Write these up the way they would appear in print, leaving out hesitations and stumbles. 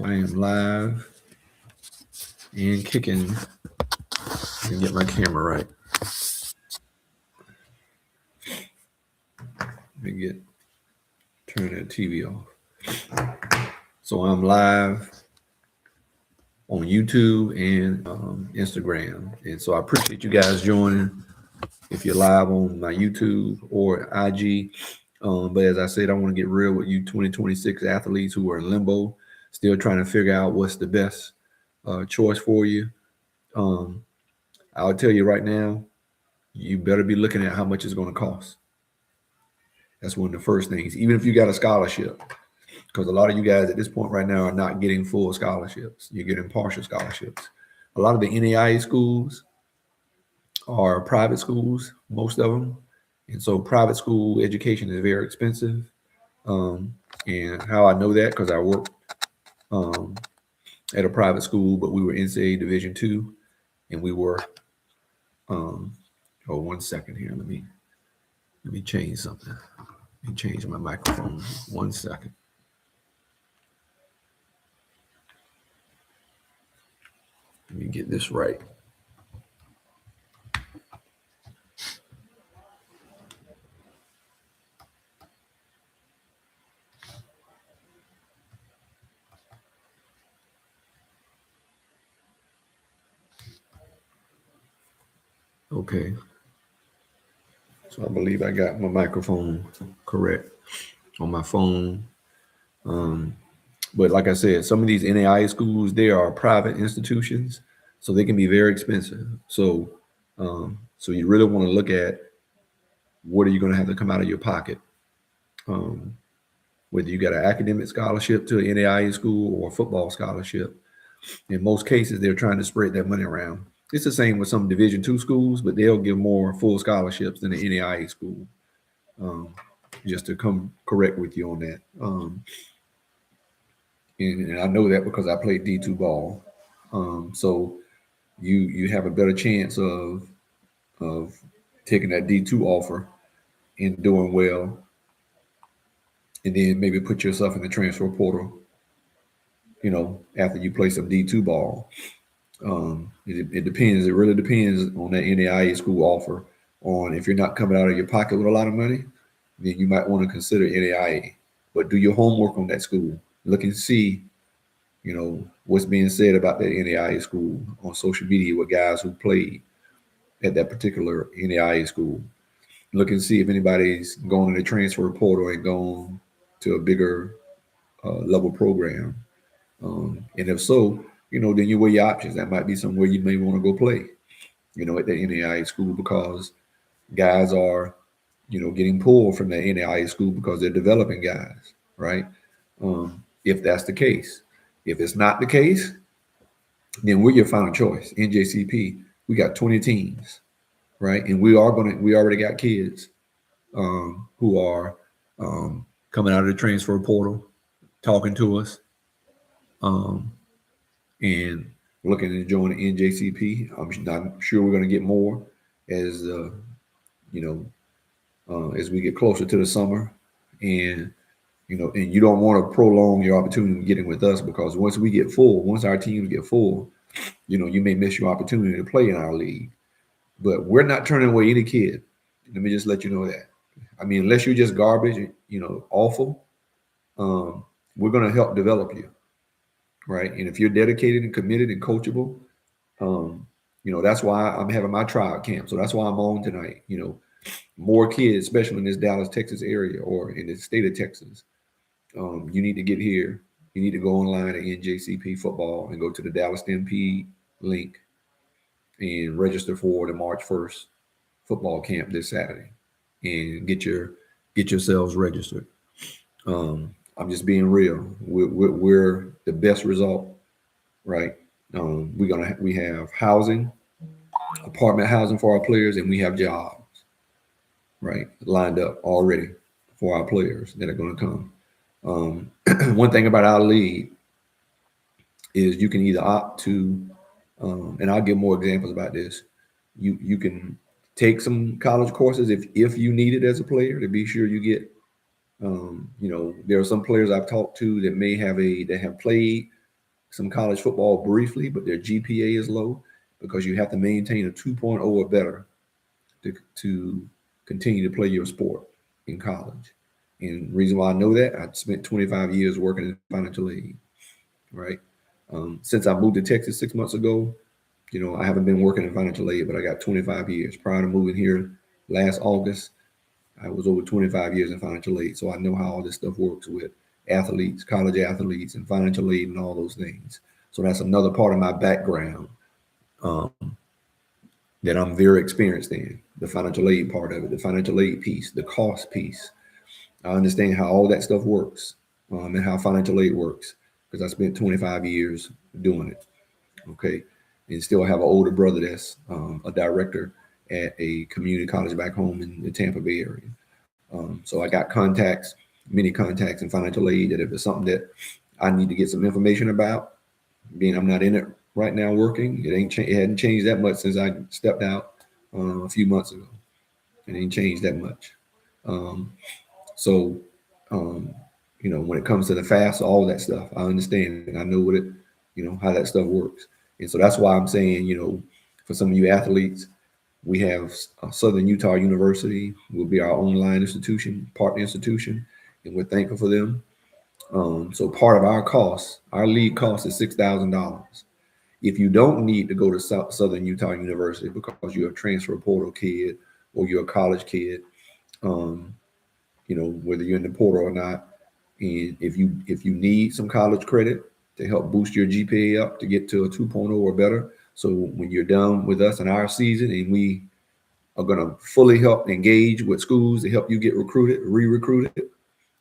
I am live and kicking. And get my camera right. Let me turn that TV off. So I'm live on YouTube and Instagram, and so I appreciate you guys joining. If you're live on my YouTube or IG, but as I said, I want to get real with you 2026 athletes who are in limbo, still trying to figure out what's the best choice for you. I'll tell you right now, you better be looking at how much it's going to cost. That's one of the first things, even if you got a scholarship, because a lot of you guys at this point right now are not getting full scholarships. You're getting partial scholarships. A lot of the NAIA schools are private schools, most of them. And so private school education is very expensive. And how I know that, because I worked at a private school, but we were NCAA Division II, and we were, oh, 1 second here. Let me change something. Let me change my microphone. 1 second. Let me get this right. Okay. So I believe I got my microphone correct on my phone. But like I said, some of these NAIA schools, they are private institutions, so they can be very expensive. So, so you really want to look at what are you going to have to come out of your pocket, whether you got an academic scholarship to an NAIA school or a football scholarship. In most cases, they're trying to spread that money around. It's the same with some Division II schools, but they'll give more full scholarships than the NAIA school. Just to come correct with you on that. And I know that because I played D2 ball. So you have a better chance of taking that D2 offer and doing well, and then maybe put yourself in the transfer portal, after you play some D2 ball. It depends. It really depends on that NAIA school offer. On if you're not coming out of your pocket with a lot of money, then you might want to consider NAIA. But do your homework on that school. Look and see, what's being said about that NAIA school on social media with guys who played at that particular NAIA school. Look and see if anybody's going in the transfer portal and going to a bigger level program. And if so, then you weigh your options. That might be somewhere you may want to go play, at the NAIA school, because guys are, getting pulled from the NAIA school because they're developing guys, right? If that's the case. If it's not the case, then we're your final choice. NJCP, we got 20 teams, right? And we already got kids who are coming out of the transfer portal, talking to us, and looking to join the NJCP. I'm sure we're going to get more as as we get closer to the summer, and you don't want to prolong your opportunity of getting with us, because once our teams get full, you may miss your opportunity to play in our league. But we're not turning away any kid. Let me just let you know that. I mean, unless you're just garbage, awful, we're going to help develop you, right? And if you're dedicated and committed and coachable, that's why I'm having my tryout camp. So that's why I'm on tonight. More kids, especially in this Dallas, Texas area, or in the state of Texas. You need to get here. You need to go online at NJCP football and go to the Dallas Stampede link and register for the March 1st football camp this Saturday, and get yourselves registered. I'm just being real. We're the best result, right? We have housing, apartment housing for our players, and we have jobs, right, lined up already for our players that are going to come. One thing about our league is you can either opt to, and I'll give more examples about this. You can take some college courses if you need it as a player, to be sure you get. There are some players I've talked to that have played some college football briefly, but their GPA is low because you have to maintain a 2.0 or better to continue to play your sport in college. And the reason why I know that, I spent 25 years working in financial aid, right? Since I moved to Texas 6 months ago, I haven't been working in financial aid, but I got 25 years. Prior to moving here last August, I was over 25 years in financial aid. So I know how all this stuff works with athletes, college athletes, and financial aid and all those things. So that's another part of my background um, that I'm very experienced in, the financial aid part of it, the financial aid piece, the cost piece. I understand how all that stuff works and how financial aid works because I spent 25 years doing it. Okay. And still have an older brother that's a director at a community college back home in the Tampa Bay area. So I got contacts, many contacts in financial aid that if it's something that I need to get some information about, being I'm not in it right now working, it hadn't changed that much since I stepped out a few months ago. It ain't changed that much. Um, so, um, when it comes to the fast, all that stuff, I understand and I know what it, how that stuff works. And so that's why I'm saying, for some of you athletes, we have Southern Utah University will be our online institution, partner institution, and we're thankful for them. So part of our cost, our league cost is $6,000. If you don't need to go to Southern Utah University because you're a transfer portal kid or you're a college kid, um, whether you're in the portal or not, and if you need some college credit to help boost your GPA up to get to a 2.0 or better, so when you're done with us in our season and we are going to fully help engage with schools to help you get recruited, re-recruited,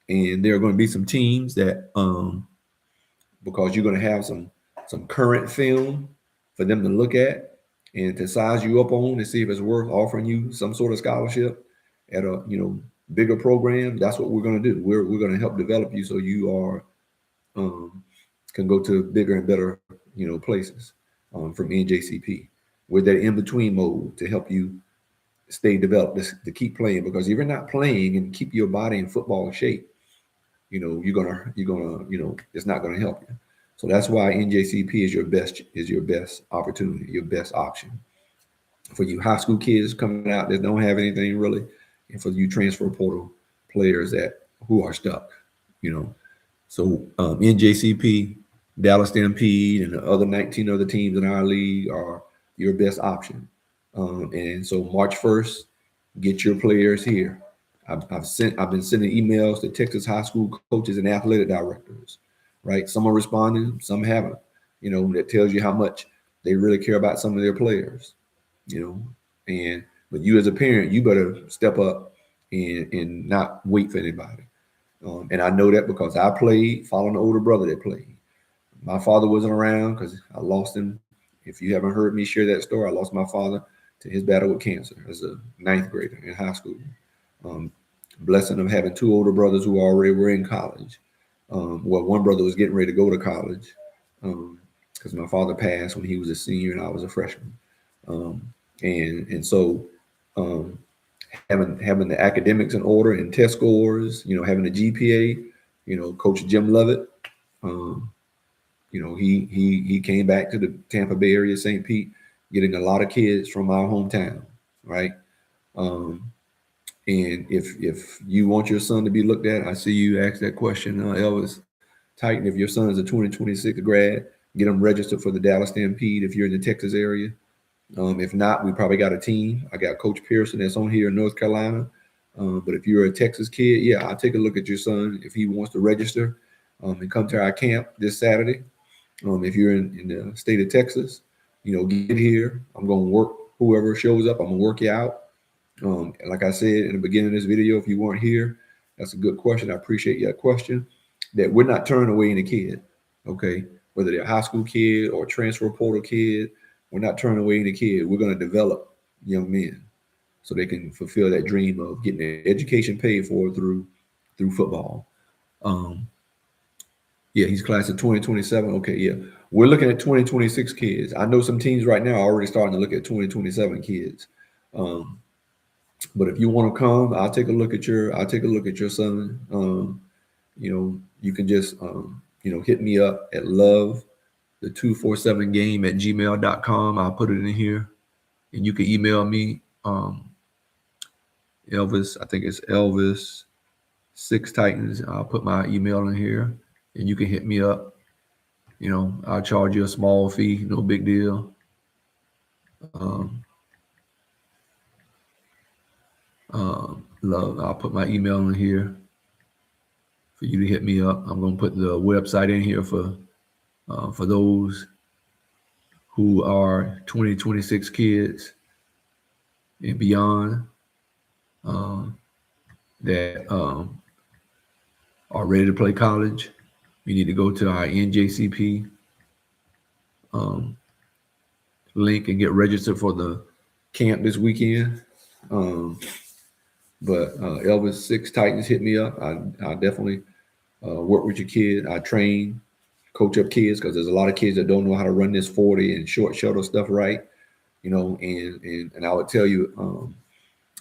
and there are going to be some teams that because you're going to have some current film for them to look at and to size you up on to see if it's worth offering you some sort of scholarship at a bigger program. That's what we're going to do. We're going to help develop you so you are can go to bigger and better places from NJCP. We're that in between mode to help you stay developed to keep playing, because if you're not playing and keep your body in football shape, you're gonna it's not gonna help you. So that's why NJCP is your best opportunity, your best option for you high school kids coming out that don't have anything really, and for you transfer portal players who are stuck. So NJCP, Dallas Stampede, and the other 19 other teams in our league are your best option. And so March 1st, get your players here. I've been sending emails to Texas high school coaches and athletic directors, right? Some are responding, some haven't. That tells you how much they really care about some of their players. But you as a parent, you better step up and not wait for anybody. And I know that because I played following the older brother that played. My father wasn't around because I lost him. If you haven't heard me share that story, I lost my father to his battle with cancer as a ninth grader in high school. Blessing of having two older brothers who already were in college. One brother was getting ready to go to college because my father passed when he was a senior and I was a freshman. And so having the academics in order and test scores, having the GPA, Coach Jim Lovett, he came back to the Tampa Bay area, St. Pete, getting a lot of kids from our hometown, right? And if you want your son to be looked at, I see you ask that question, Elvis Titan. If your son is a 2026 grad, get him registered for the Dallas Stampede if you're in the Texas area. If not, we probably got a team. I got Coach Pearson that's on here in North Carolina. But if you're a Texas kid, yeah, I'll take a look at your son if he wants to register and come to our camp this Saturday. If you're in the state of Texas, get here. I'm going to work whoever shows up. I'm going to work you out. Like I said in the beginning of this video, if you weren't here, that's a good question. I appreciate your question. That we're not turning away any kid, okay? Whether they're a high school kid or a transfer portal kid, we're not turning away any kid. We're going to develop young men so they can fulfill that dream of getting their education paid for through football. Yeah, he's class of 2027. Okay, yeah. We're looking at 2026 kids. I know some teams right now are already starting to look at 2027 kids. But if you want to come, I'll take a look at your son. You can just hit me up at love the 247game@gmail.com. I'll put it in here, and you can email me. Elvis, I think it's Elvis 6Titans. I'll put my email in here, and you can hit me up. I'll charge you a small fee, no big deal. Love, I'll put my email in here for you to hit me up. I'm gonna put the website in here for those who are 2026 kids and beyond that are ready to play college. You need to go to our NJCP link and get registered for the camp this weekend. But Elvis 6Titans, hit me up. I definitely work with your kid. I train, coach up kids, because there's a lot of kids that don't know how to run this 40 and short shuttle stuff right. And I would tell you,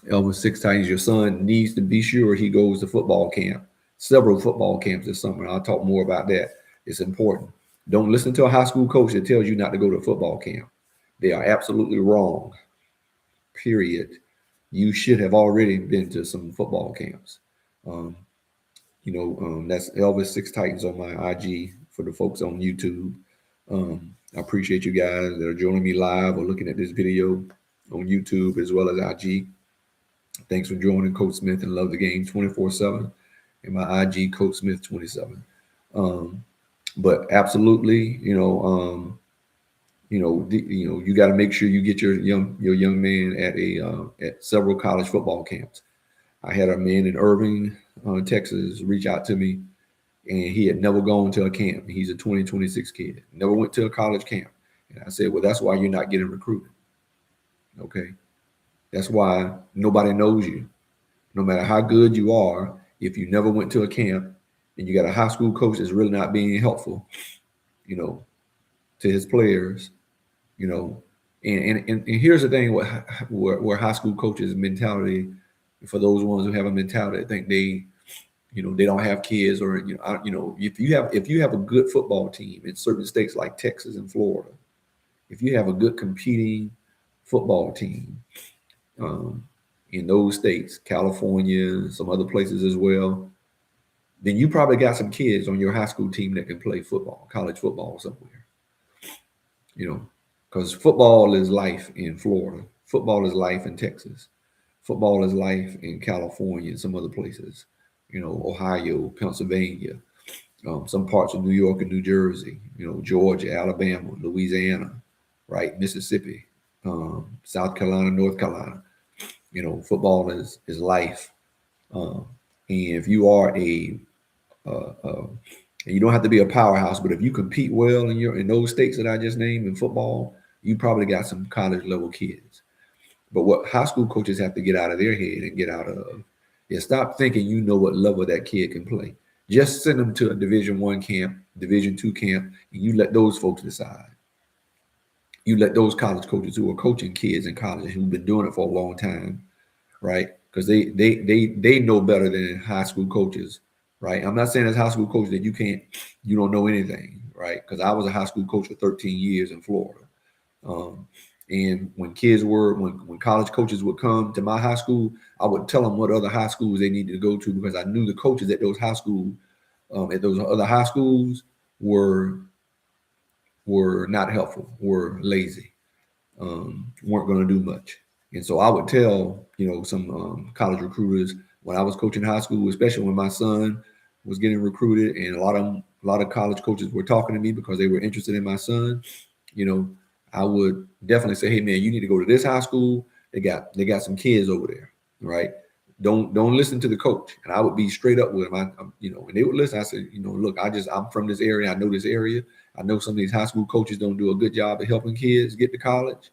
Elvis 6Titans, your son needs to be sure he goes to football camp, several football camps this summer. I'll talk more about that. It's important. Don't listen to a high school coach that tells you not to go to a football camp. They are absolutely wrong, period. You should have already been to some football camps. That's Elvis 6Titans on my IG for the folks on YouTube. I appreciate you guys that are joining me live or looking at this video on YouTube as well as IG. Thanks for joining Coach Smith and Love the Game 24/7 and my IG Coach Smith 27. But absolutely, you got to make sure you get your young man at several college football camps. I had a man in Irving, Texas, reach out to me, and he had never gone to a camp. He's a 2026 kid, never went to a college camp. And I said, well, that's why you're not getting recruited. Okay. That's why nobody knows you. No matter how good you are, if you never went to a camp and you got a high school coach that's really not being helpful, to his players, and here's the thing where high school coaches' mentality, for those ones who have a mentality, think they don't have kids, or if you have a good football team in certain states like Texas and Florida, if you have a good competing football team in those states, California, some other places as well, then you probably got some kids on your high school team that can play football, college football somewhere. Because football is life in Florida. Football is life in Texas. Football is life in California and some other places, Ohio, Pennsylvania, some parts of New York and New Jersey, Georgia, Alabama, Louisiana, right? Mississippi, South Carolina, North Carolina. Football is life. And if you are you don't have to be a powerhouse, but if you compete well in those states that I just named in football, you probably got some college level kids. But what high school coaches have to get out of their head and get out of is stop thinking what level that kid can play. Just send them to a Division I camp, Division II camp, and you let those folks decide. You let those college coaches who are coaching kids in college who've been doing it for a long time, right? Because they know better than high school coaches, right? I'm not saying as high school coach that you don't know anything, right? Because I was a high school coach for 13 years in Florida. And when college coaches would come to my high school, I would tell them what other high schools they needed to go to, because I knew the coaches at those high schools, at those other high schools were not helpful, were lazy, weren't going to do much. And so I would tell, some college recruiters when I was coaching high school, especially when my son was getting recruited, and a lot of college coaches were talking to me because they were interested in my son, I would definitely say, hey man, you need to go to this high school. They got some kids over there, right? Don't listen to the coach. And I would be straight up with them. And they would listen. I said, look, I'm from this area. I know this area. I know some of these high school coaches don't do a good job of helping kids get to college.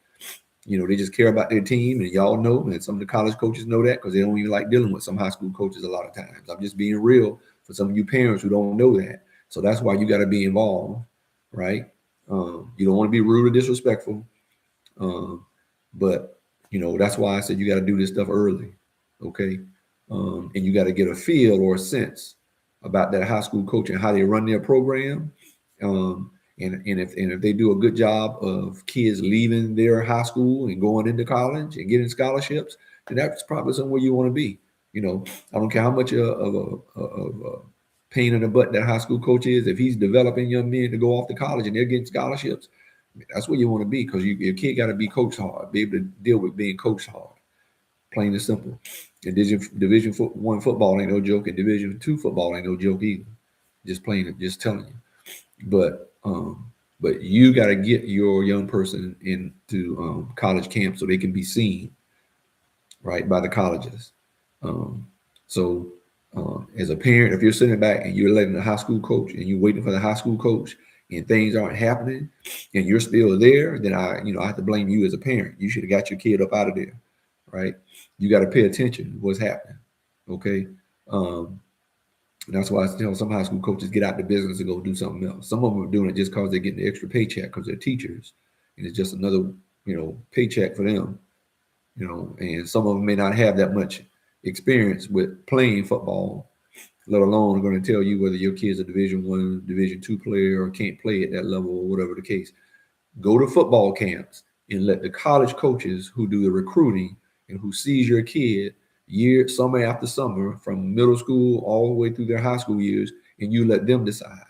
They just care about their team, and y'all know, and some of the college coaches know that because they don't even like dealing with some high school coaches a lot of times. I'm just being real for some of you parents who don't know that. So that's why you got to be involved, right? You don't want to be rude or disrespectful, but that's why I said you got to do this stuff early, okay? And you got to get a feel or a sense about that high school coach and how they run their program. And And if they do a good job of kids leaving their high school and going into college and getting scholarships, then that's probably somewhere you want to be. You know, I don't care how much of a pain in the butt that high school coach is. If he's developing young men to go off to college and they're getting scholarships, that's where you want to be, because your kid got to be coached hard, be able to deal with being coached hard, plain and simple. And Division I football ain't no joke, and Division II football ain't no joke either. Just telling you. But you got to get your young person into college camp so they can be seen, right, by the colleges. So as a parent, if you're sitting back and you're letting the high school coach and you're waiting for the high school coach and things aren't happening and you're still there, then I have to blame you as a parent. You should have got your kid up out of there, right? You got to pay attention to what's happening, okay? And that's why I tell some high school coaches, get out the business and go do something else. Some of them are doing it just because they're getting the extra paycheck because they're teachers, and it's just another paycheck for them. And some of them may not have that much experience with playing football, let alone going to tell you whether your kid's a Division I, Division II player or can't play at that level or whatever the case. Go to football camps and let the college coaches who do the recruiting and who sees your kid summer after summer, from middle school all the way through their high school years, and you let them decide.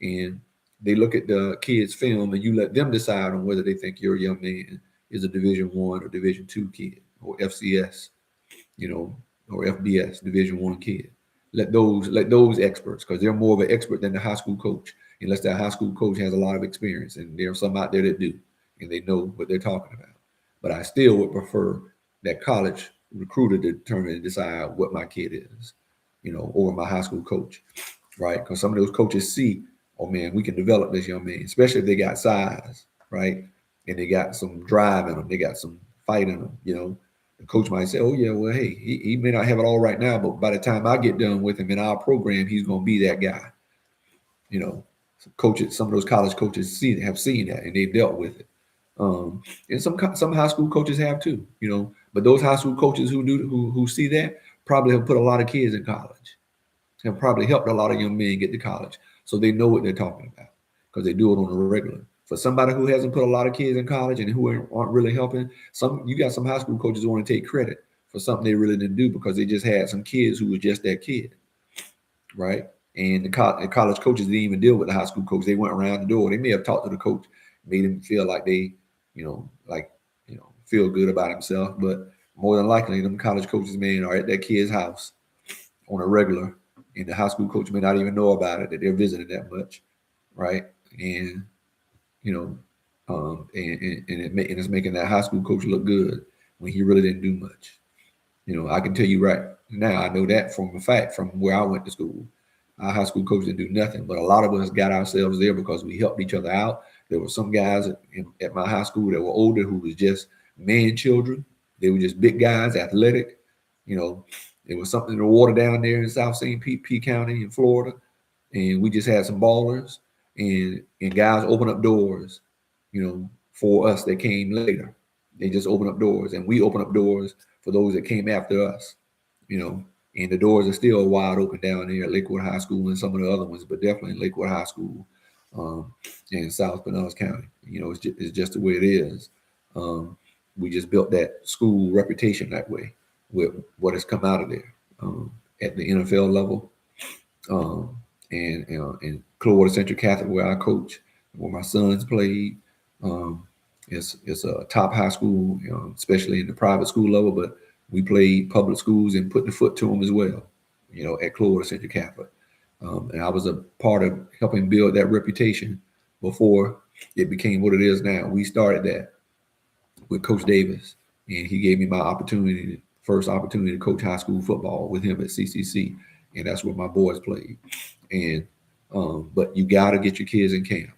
And they look at the kid's film and you let them decide on whether they think your young man is a Division I or Division II kid, or FCS, or FBS, Division I kid. Let those experts, because they're more of an expert than the high school coach, unless that high school coach has a lot of experience, and there are some out there that do, and they know what they're talking about. But I still would prefer that college recruiter to determine and decide what my kid is, over my high school coach, right? Because some of those coaches see, oh man, we can develop this young man, especially if they got size, right? And they got some drive in them, they got some fight in them, The coach might say, oh yeah, well, hey, he may not have it all right now, but by the time I get done with him in our program, he's going to be that guy. Coaches, some of those college coaches have seen that, and they've dealt with it. And some high school coaches have too, But those high school coaches who see that probably have put a lot of kids in college, have probably helped a lot of young men get to college, so they know what they're talking about because they do it on a regular. For somebody who hasn't put a lot of kids in college and who aren't really helping, you got some high school coaches who want to take credit for something they really didn't do because they just had some kids who was just that kid, right? And the college coaches didn't even deal with the high school coach. They went around the door. They may have talked to the coach, made him feel like they, feel good about himself. But more than likely, them college coaches, man, are at that kid's house on a regular, and the high school coach may not even know about it, that they're visiting that much, right? And and it's making that high school coach look good when he really didn't do much. I can tell you right now, I know that from a fact from where I went to school. Our high school coach didn't do nothing, but a lot of us got ourselves there because we helped each other out. There were some guys at my high school that were older who was just man children. They were just big guys, athletic. There was something in the water down there in South St. Pete County in Florida, and we just had some ballers and guys open up doors, for us that came later. They just open up doors, and we open up doors for those that came after us, and the doors are still wide open down there at Lakewood High School and some of the other ones, but definitely Lakewood High School in South Pinellas County. It's just the way it is. We just built that school reputation that way with what has come out of there at the NFL level, and Clearwater Central Catholic, where I coach, where my sons played. It's a top high school, especially in the private school level, but we played public schools and put the foot to them as well, at Clearwater Central Catholic. And I was a part of helping build that reputation before it became what it is now. We started that with Coach Davis, and he gave me my first opportunity to coach high school football with him at CCC, and that's where my boys played. And but you got to get your kids in camp.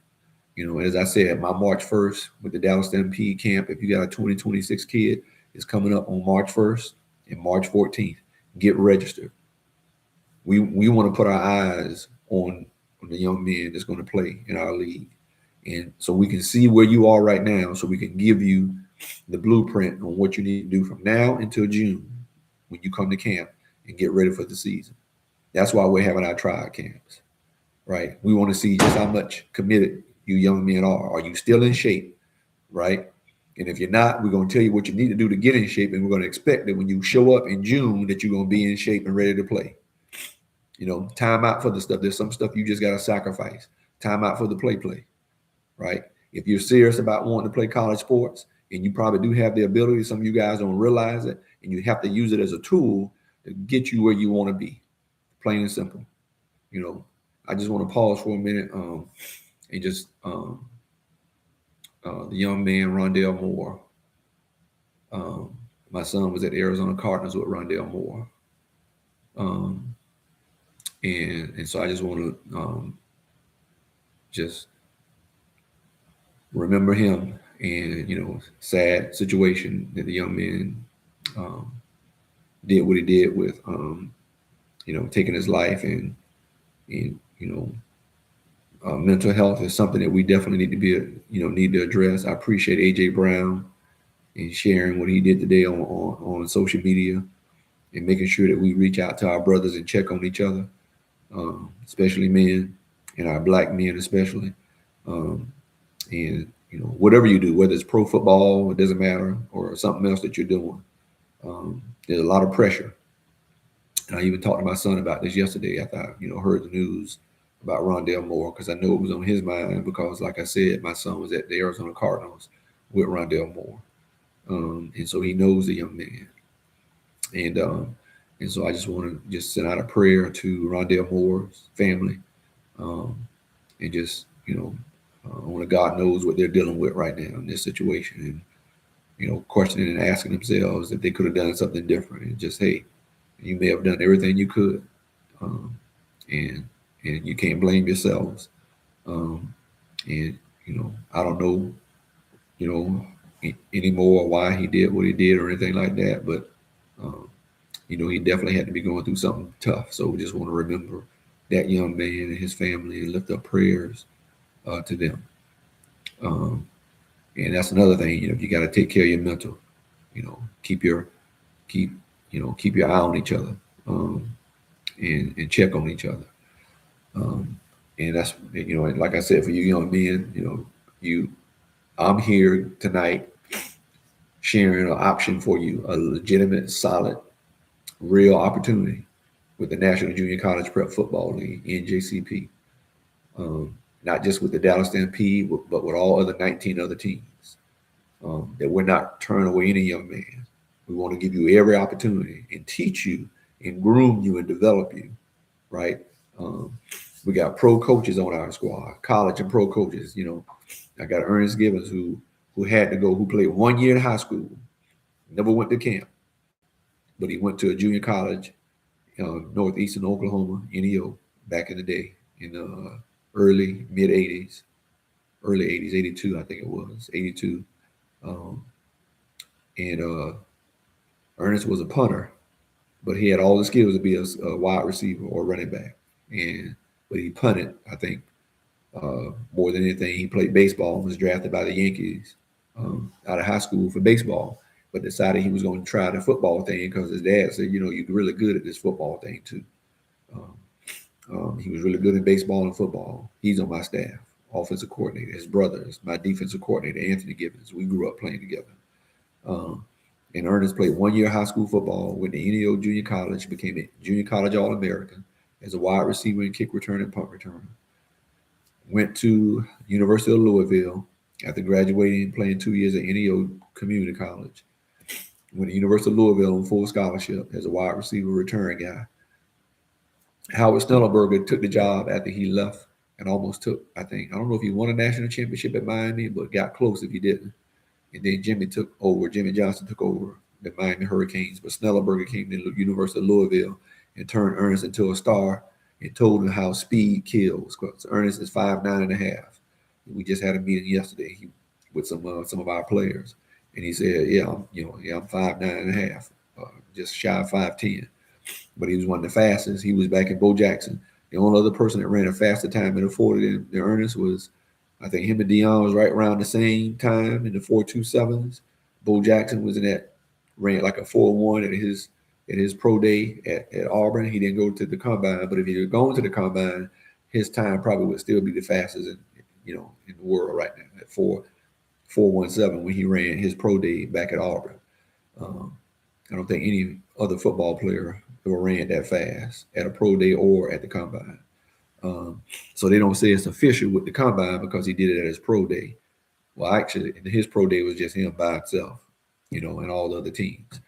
As I said, my March 1st with the Dallas Stampede camp, if you got a 2026 kid, it's coming up on March 1st and March 14th. Get registered. We want to put our eyes on the young men that's going to play in our league. And so we can see where you are right now, so we can give you the blueprint on what you need to do from now until June when you come to camp and get ready for the season. That's why we're having our trial camps, right? We want to see just how much committed you young men are. Are you still in shape, right? And if you're not, we're going to tell you what you need to do to get in shape, and we're going to expect that when you show up in June that you're going to be in shape and ready to play. You know, time out for the stuff. There's some stuff you just got to sacrifice. Time out for the play, right? If you're serious about wanting to play college sports, and you probably do have the ability, some of you guys don't realize it, and you have to use it as a tool to get you where you want to be, plain and simple. You know, I just want to pause for a minute and just the young man, Rondell Moore. My son was at Arizona Cardinals with Rondell Moore. And so I just want to just remember him, and, you know, sad situation that the young man did what he did with, you know, taking his life, and you know, mental health is something that we definitely need to be, you know, need to address. I appreciate AJ Brown and sharing what he did today on social media, and making sure that we reach out to our brothers and check on each other, especially men, and our black men especially. And, you know, whatever you do, whether it's pro football, it doesn't matter, or something else that you're doing, there's a lot of pressure. And I even talked to my son about this yesterday after I, you know, heard the news about Rondell Moore, because I know it was on his mind, because, like I said, my son was at the Arizona Cardinals with Rondell Moore. And so he knows the young man. And so I just want to just send out a prayer to Rondell Moore's family, and just, you know, only God knows what they're dealing with right now in this situation, and, you know, questioning and asking themselves if they could have done something different, and just, hey, you may have done everything you could, and you can't blame yourselves. And, you know, I don't know, you know, anymore why he did what he did or anything like that, but you know, he definitely had to be going through something tough. So we just want to remember that young man and his family, and lift up prayers to them. And that's another thing, you know, you got to take care of your mental. You know, keep your eye on each other, and check on each other. And that's, you know, like I said, for you young men, you know, I'm here tonight sharing an option for you, a legitimate, solid, real opportunity with the National Junior College Prep Football League, NJCP. Not just with the Dallas Stampede, but with all other 19 other teams. That we're not turning away any young man. We want to give you every opportunity and teach you and groom you and develop you, right? We got pro coaches on our squad, college and pro coaches. You know, I got Ernest Gibbons who had to go, who played 1 year in high school, never went to camp, but he went to a junior college, northeastern Oklahoma, NEO, back in the day, in the early mid 80s, early 80s, 82, I think it was 82. And Ernest was a punter, but he had all the skills to be a wide receiver or running back. But he punted, I think, more than anything. He played baseball and was drafted by the Yankees out of high school for baseball, but decided he was going to try the football thing because his dad said, you know, you're really good at this football thing too. He was really good in baseball and football. He's on my staff, offensive coordinator. His brother is my defensive coordinator, Anthony Gibbons. We grew up playing together. And Ernest played 1 year high school football, went to NEO Junior College, became a Junior College All-American as a wide receiver and kick return and punt returner. Went to University of Louisville after graduating and playing 2 years at NEO Community College. Went to University of Louisville on full scholarship as a wide receiver return guy. Howard Snellenberger took the job after he left and almost took, I don't know if he won a national championship at Miami, but got close if he didn't. And then Jimmy Johnson took over the Miami Hurricanes, but Snellenberger came to the University of Louisville and turned Ernest into a star and told him how speed kills. So Ernest is 5'9.5". We just had a meeting yesterday with some of our players, and he said, I'm 5'9.5", just shy of 5'10". But he was one of the fastest. He was back in Bo Jackson. The only other person that ran a faster time in the 40 than Ernest was, I think him and Dion was right around the same time in the 4.27s. Bo Jackson was in that, ran like a 4.1 at his pro day at Auburn. He didn't go to the combine, but if he had gone to the combine, his time probably would still be the fastest in the world right now at 4.17 when he ran his pro day back at Auburn. I don't think any other football player ever ran that fast at a pro day or at the combine. So they don't say it's official with the combine because he did it at his pro day. Well, actually, his pro day was just him by himself, and all the other teams.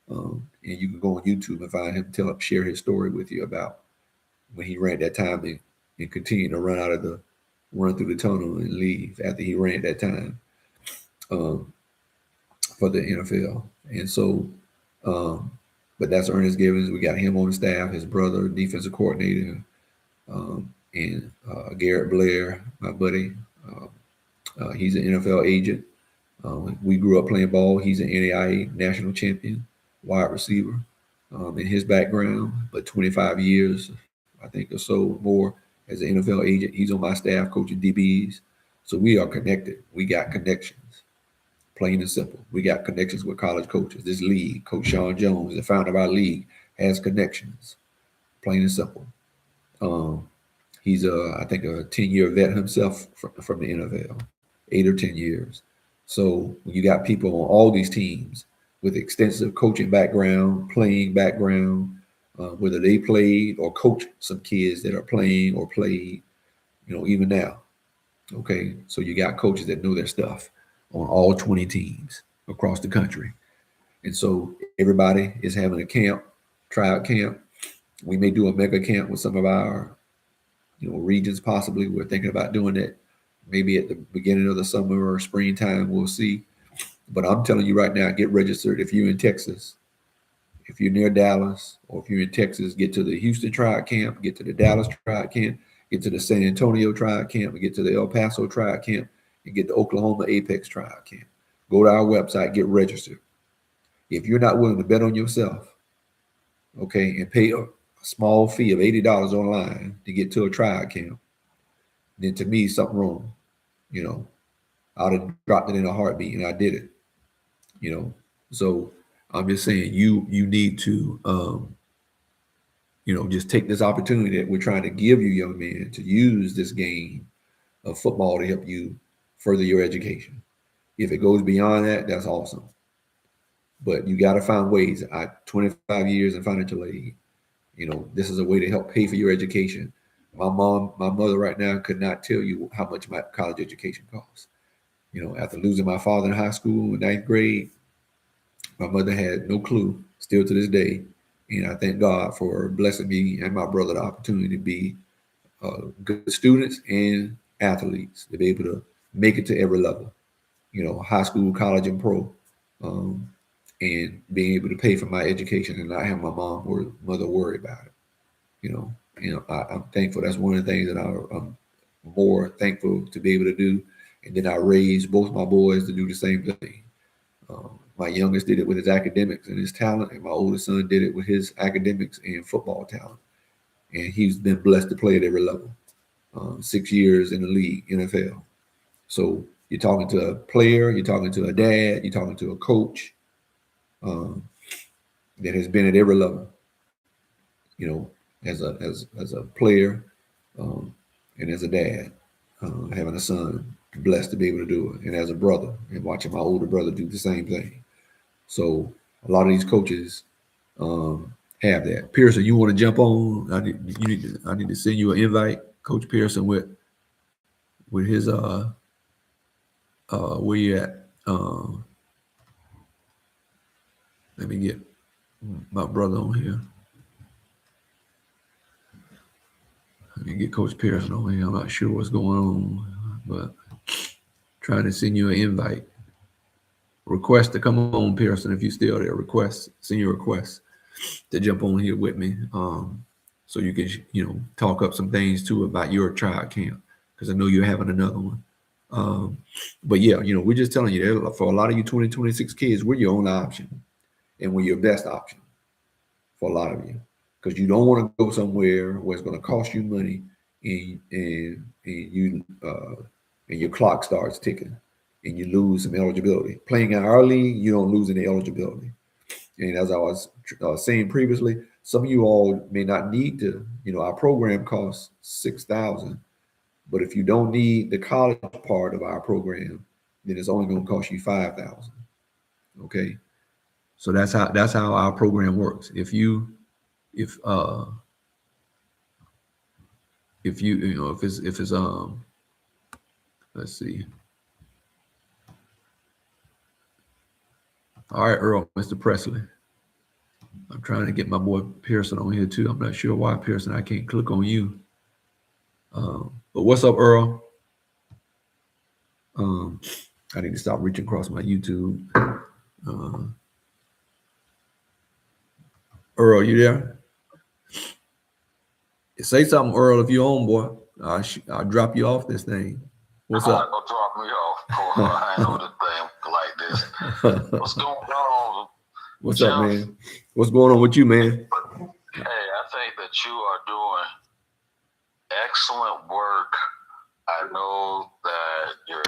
And you can go on YouTube and find him share his story with you about when he ran that time and continued to run through the tunnel and leave after he ran that time for the NFL. And so, but that's Ernest Givens. We got him on the staff, his brother, defensive coordinator, and Garrett Blair, my buddy. He's an NFL agent. We grew up playing ball. He's an NAIA national champion, wide receiver in his background, but 25 years, I think, or so more as an NFL agent. He's on my staff coaching DBs. So we are connected. We got connections, plain and simple. We got connections with college coaches. This league, Coach Sean Jones, the founder of our league, has connections, plain and simple. He's I think a 10-year vet himself from the NFL, 8 or 10 years. So you got people on all these teams with extensive coaching background, playing background, whether they played or coached some kids that are playing or played, even now. Okay, so you got coaches that know their stuff on all 20 teams across the country. And so everybody is having a camp, tryout camp. We may do a mega camp with some of our regions possibly. We're thinking about doing that maybe at the beginning of the summer or springtime. We'll see. But I'm telling you right now, get registered if you're in Texas. If you're near Dallas, or if you're in Texas, get to the Houston tryout camp, get to the Dallas tryout camp, get to the San Antonio tryout camp, and get to the El Paso tryout camp, and get the Oklahoma Apex tryout camp. Go to our website, get registered. If you're not willing to bet on yourself, okay, and pay a small fee of $80 online to get to a tryout camp, then to me, something wrong. I'd have dropped it in a heartbeat, and I did it. So I'm just saying you need to, just take this opportunity that we're trying to give you, young men, to use this game of football to help you further your education. If it goes beyond that, that's awesome. But you got to find ways. 25 years in financial aid. This is a way to help pay for your education. My mother right now could not tell you how much my college education costs. After losing my father in high school in 9th grade, my mother had no clue, still to this day. And I thank God for blessing me and my brother the opportunity to be good students and athletes, to be able to make it to every level, high school, college, and pro, and being able to pay for my education and not have my mom or mother worry about it. I'm thankful. That's one of the things that I'm more thankful to be able to do. And then I raised both my boys to do the same thing. My youngest did it with his academics and his talent, and my oldest son did it with his academics and football talent. And he's been blessed to play at every level. 6 years in the league, NFL. So you're talking to a player, you're talking to a dad, you're talking to a coach that has been at every level. As a player and as a dad, having a son, blessed to be able to do it, and as a brother, and watching my older brother do the same thing. So a lot of these coaches have that. Pearson, you want to jump on? I need to send you an invite, Coach Pearson, with his where you at? Let me get my brother on here. Let me get Coach Pearson on here. I'm not sure what's going on, but trying to send you an invite. Request to come on, Pearson, if you're still there. Send your request to jump on here with me, so you can talk up some things too about your tryout camp, because I know you're having another one. But yeah, we're just telling you that for a lot of you 2026 kids, we're your only option, and we're your best option for a lot of you, because you don't want to go somewhere where it's going to cost you money and your clock starts ticking and you lose some eligibility. Playing in our league, you don't lose any eligibility. And as I was saying previously, some of you all may not need to. Our program costs $6,000, But if you don't need the college part of our program, then it's only going to cost you $5,000. Okay, so that's how our program works. If you if it's let's see. All right, Earl, Mr. Presley. I'm trying to get my boy Pearson on here too. I'm not sure why, Pearson, I can't click on you. But what's up, Earl? I need to stop reaching across my YouTube. Earl, you there? Say something, Earl, if you're on, boy. I'll drop you off this thing. What's up? Don't drop me off. I ain't know this thing like this. What's going on? What's up, man? What's going on with you, man? Hey, I think that you are doing excellent work. I know that your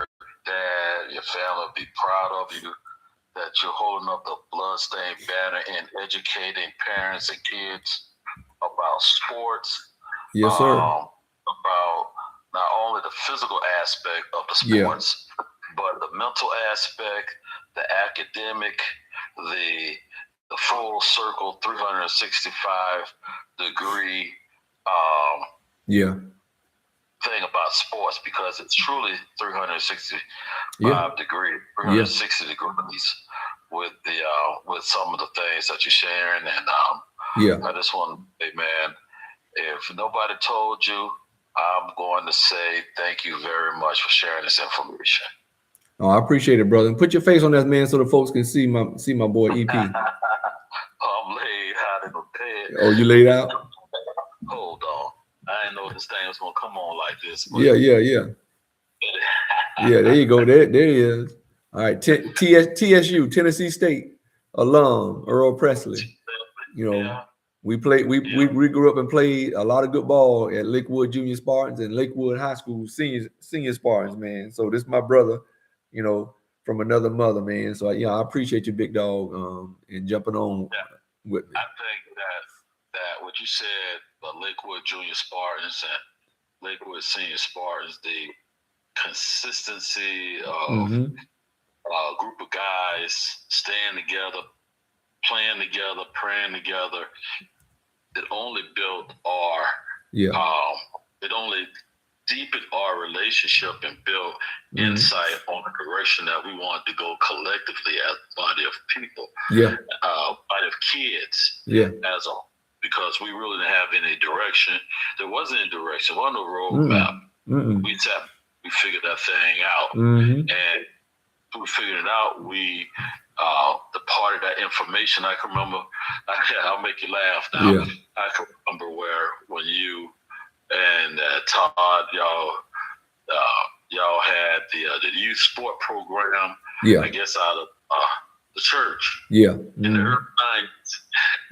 dad, your family will be proud of you, that you're holding up the bloodstained banner and educating parents and kids about sports. Yes, sir. About not only the physical aspect of the sports, but the mental aspect, the academic, the full circle 365 degree thing about sports, because it's truly 365 degrees, 360 degrees with the with some of the things that you're sharing. And I just want to say, man, if nobody told you, I'm going to say thank you very much for sharing this information. Oh, I appreciate it, brother. And put your face on that, man, so the folks can see my boy EP. I'm laid out in the bed. Oh, you laid out? Hold on. I didn't know this thing was gonna come on like this. Yeah. Yeah, there you go. There it is. All right, TSU, Tennessee State alum, Earl Presley. You know, we grew up and played a lot of good ball at Lakewood Junior Spartans and Lakewood High School senior Spartans, man. So this is my brother, you know, from another mother, man. So I appreciate you, big dog, and jumping on with me. I think that what you said, the Lakewood Junior Spartans and Lakewood Senior Spartans, the consistency of a group of guys staying together, playing together, praying together, it only built our it only deepened our relationship and built insight on the direction that we wanted to go collectively as a body of people, body of kids, because we really didn't have any direction. There wasn't any direction. There wasn't no roadmap. We figured that thing out, and we figured it out. We the part of that information I can remember. I'll make you laugh now. I can remember when you and Todd, y'all had the youth sport program. I guess out of the church. In the early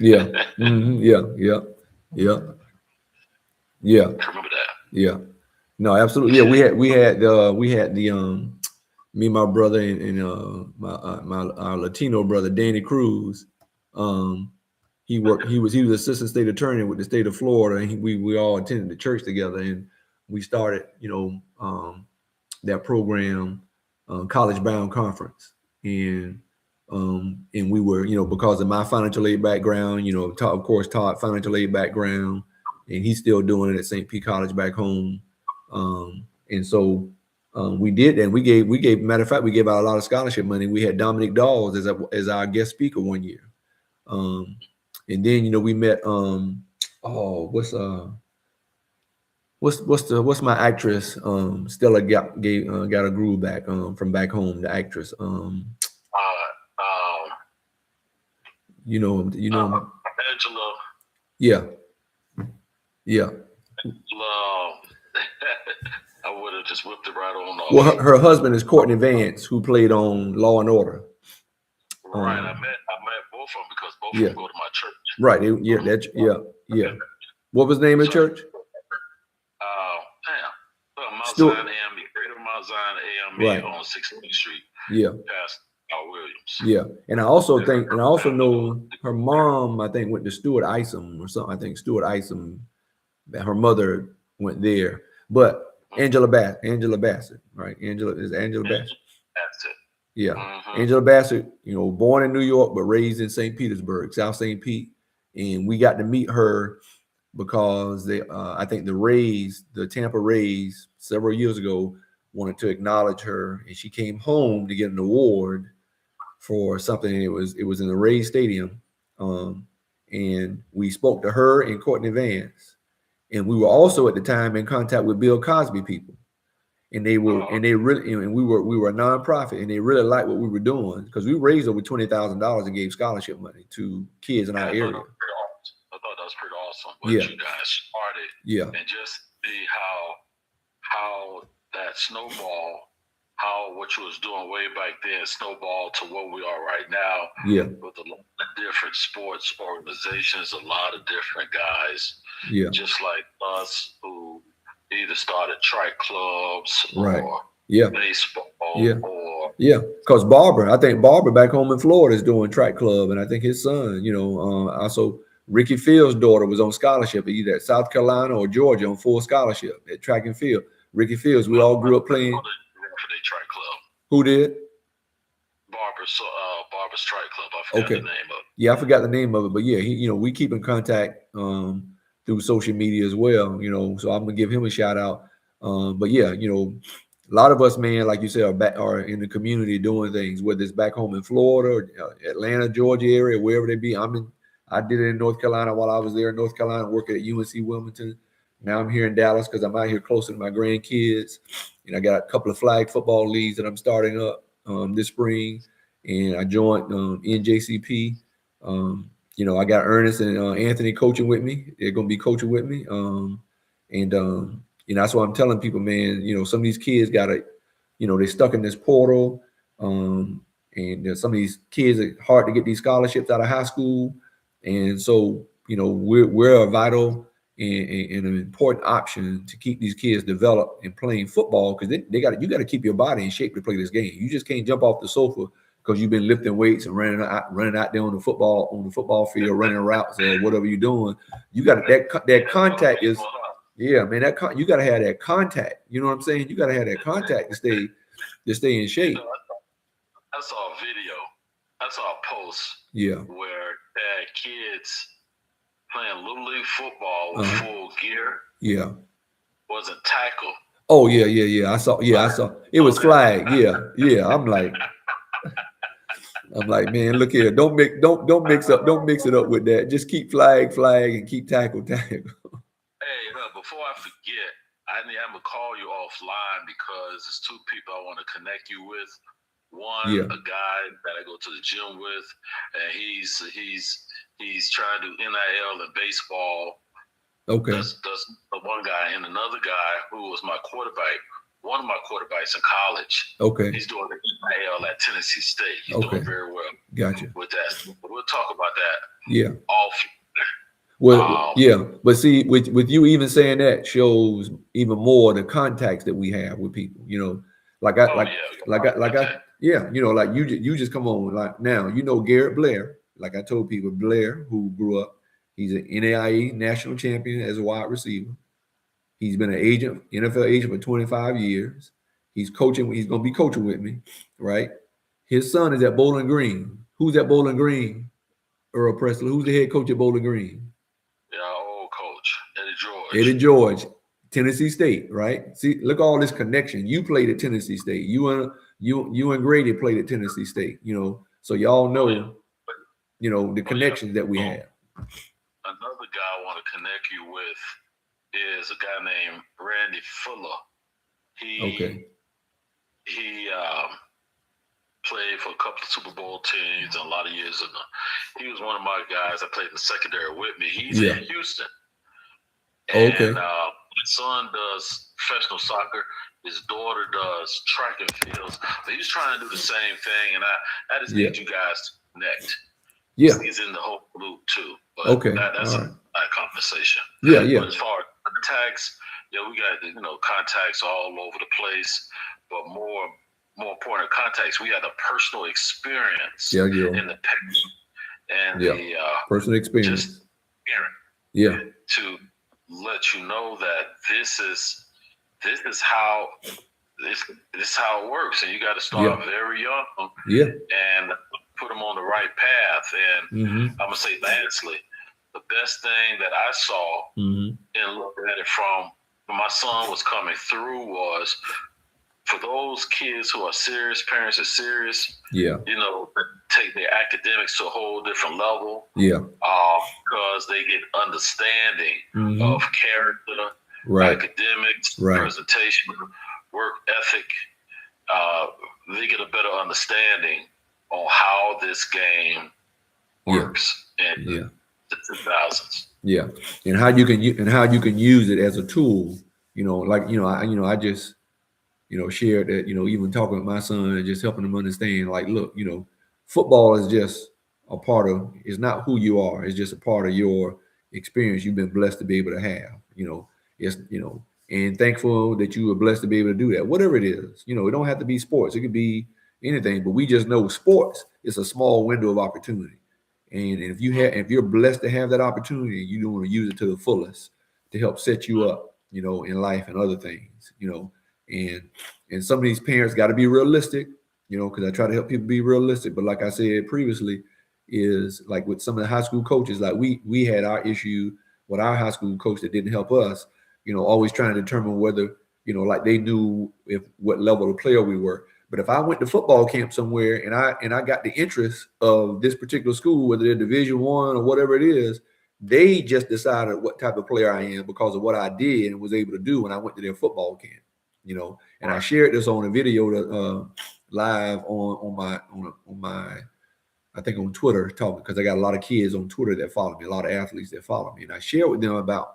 90s. I remember that. No, absolutely. We had the me and my brother and our Latino brother Danny Cruz. He was assistant state attorney with the state of Florida, and we all attended the church together, and we started that program, College Bound Conference, and we were because of my financial aid background, of course Todd financial aid background, and he's still doing it at St. P College back home, and so we did, and we gave matter of fact we gave out a lot of scholarship money. We had Dominic Dawes as our guest speaker one year, and then we met what's my actress Stella got a groove back from back home, the actress Angela. I would have just whipped it right on off. Well, her husband is Courtney Vance, who played on Law and Order. Right, I met both of them because both of them go to my church. Right, What was the name of the church? Mount Zion AME, Greater Mount Zion AME on 16th Street. Past Williams. And I also know her mom, I think, went to Stuart Isom or something. I think Stuart Isom, her mother went there. But Angela Bassett, right? Angela Bassett. That's it. Yeah. Angela Bassett, born in New York, but raised in St. Petersburg, South St. Pete. And we got to meet her because I think the Tampa Rays, several years ago, wanted to acknowledge her, and she came home to get an award for something. It was in the Rays Stadium, and we spoke to her and Courtney Vance, and we were also at the time in contact with Bill Cosby people, and they really, and we were a nonprofit, and they really liked what we were doing because we raised over $20,000 and gave scholarship money to kids in our area. I thought that was pretty awesome what you guys started. Yeah. And just see how that snowball, how what you was doing way back then snowballed to what we are right now. Yeah. With a lot of different sports organizations, a lot of different guys. Yeah. Just like us who either started track clubs right. or baseball or because I think Barber back home in Florida is doing track club, and I think his son, also Ricky Field's daughter was on scholarship either at South Carolina or Georgia on full scholarship at track and field. Ricky Fields, we all grew up playing. For the track club. Who did? Barber's track club. I forgot the name of it. Yeah, I forgot the name of it, but yeah, we keep in contact through social media as well. So I'm gonna give him a shout out. But yeah, a lot of us, man, like you said, are in the community doing things, whether it's back home in Florida or Atlanta, Georgia area, wherever they be. I did it in North Carolina while I was there in North Carolina, working at UNC Wilmington. Now I'm here in Dallas because I'm out here closer to my grandkids. And I got a couple of flag football leagues that I'm starting up this spring. And I joined NJCP. I got Ernest and Anthony coaching with me. They're going to be coaching with me. That's why I'm telling people, man, some of these kids got to, they're stuck in this portal. And some of these kids are hard to get these scholarships out of high school. And so, we're a vital and an important option to keep these kids developed and playing football, because you got to keep your body in shape to play this game. You just can't jump off the sofa because you've been lifting weights and running out there on the football field, running routes or whatever you're doing. You got that contact is, yeah, man. You got to have that contact. You know what I'm saying? You got to have that contact to stay in shape. I saw a video. I saw a post. Yeah. Where kids playing Little League football with full gear. Yeah. Wasn't tackle. Oh yeah. I saw. It was flag. Yeah. I'm like, man, look here. Don't mix it up with that. Just keep flag, and keep tackle. Hey, before I forget, I'm gonna call you offline because there's two people I want to connect you with. One, a guy that I go to the gym with, and he's trying to do NIL in baseball. Okay. That's the one guy, and another guy who was my quarterback, one of my quarterbacks in college. Okay. He's doing the NIL at Tennessee State. He's doing very well. Gotcha. With that, we'll talk about that. Yeah. Off. Well, but see, with you even saying that shows even more the contacts that we have with people. Like you just come on like now. Garrett Blair. Like I told people, Blair, who grew up, he's an NAIA national champion as a wide receiver. He's been an NFL agent for 25 years. He's coaching. He's going to be coaching with me, right? His son is at Bowling Green. Who's at Bowling Green? Earl Presley. Who's the head coach at Bowling Green? Yeah, old coach, Eddie George, Tennessee State, right? See, look at all this connection. You played at Tennessee State. You and Grady played at Tennessee State. So y'all know, the connections that we have. Another guy I want to connect you with is a guy named Randy Fuller. He played for a couple of Super Bowl teams and a lot of years. He was one of my guys that played in the secondary with me. He's in Houston. And his son does professional soccer. His daughter does track and fields. But he's trying to do the same thing, and I just need you guys to connect. Yeah, he's in the whole loop too. But that's a conversation. Yeah. But as far as contacts, we got contacts all over the place. But more important contacts, we had a personal experience in the picture and the personal experience. To let you know that this is this is how this is how it works, and you got to start very young, and put them on the right path. And I'm gonna say, lastly, the best thing that I saw and looked at it from when my son was coming through was, for those kids who are serious, parents are serious, you know, take their academics to a whole different level, because they get understanding of character, academics, presentation, work ethic. They get a better understanding on how this game works in the 2000s. And how you can use it as a tool. You know, like I just shared that, even talking with my son and just helping him understand, like, look, football is just a part of, it's not who you are. It's just a part of your experience you've been blessed to be able to have, and thankful that you were blessed to be able to do that. Whatever it is, it don't have to be sports. It could be anything, but we just know sports is a small window of opportunity. And if you're blessed to have that opportunity, you don't want to use it to the fullest to help set you up, in life and other things, and some of these parents got to be realistic, because I try to help people be realistic. But like I said previously, is like with some of the high school coaches, like we had our issue with our high school coach that didn't help us, always trying to determine whether, like they knew what level of player we were. But if I went to football camp somewhere and I got the interest of this particular school, whether they're Division I or whatever it is, they just decided what type of player I am because of what I did and was able to do when I went to their football camp. And I shared this on a video live on my I think on Twitter, talking, because I got a lot of kids on Twitter that follow me, a lot of athletes that follow me, and I shared with them about,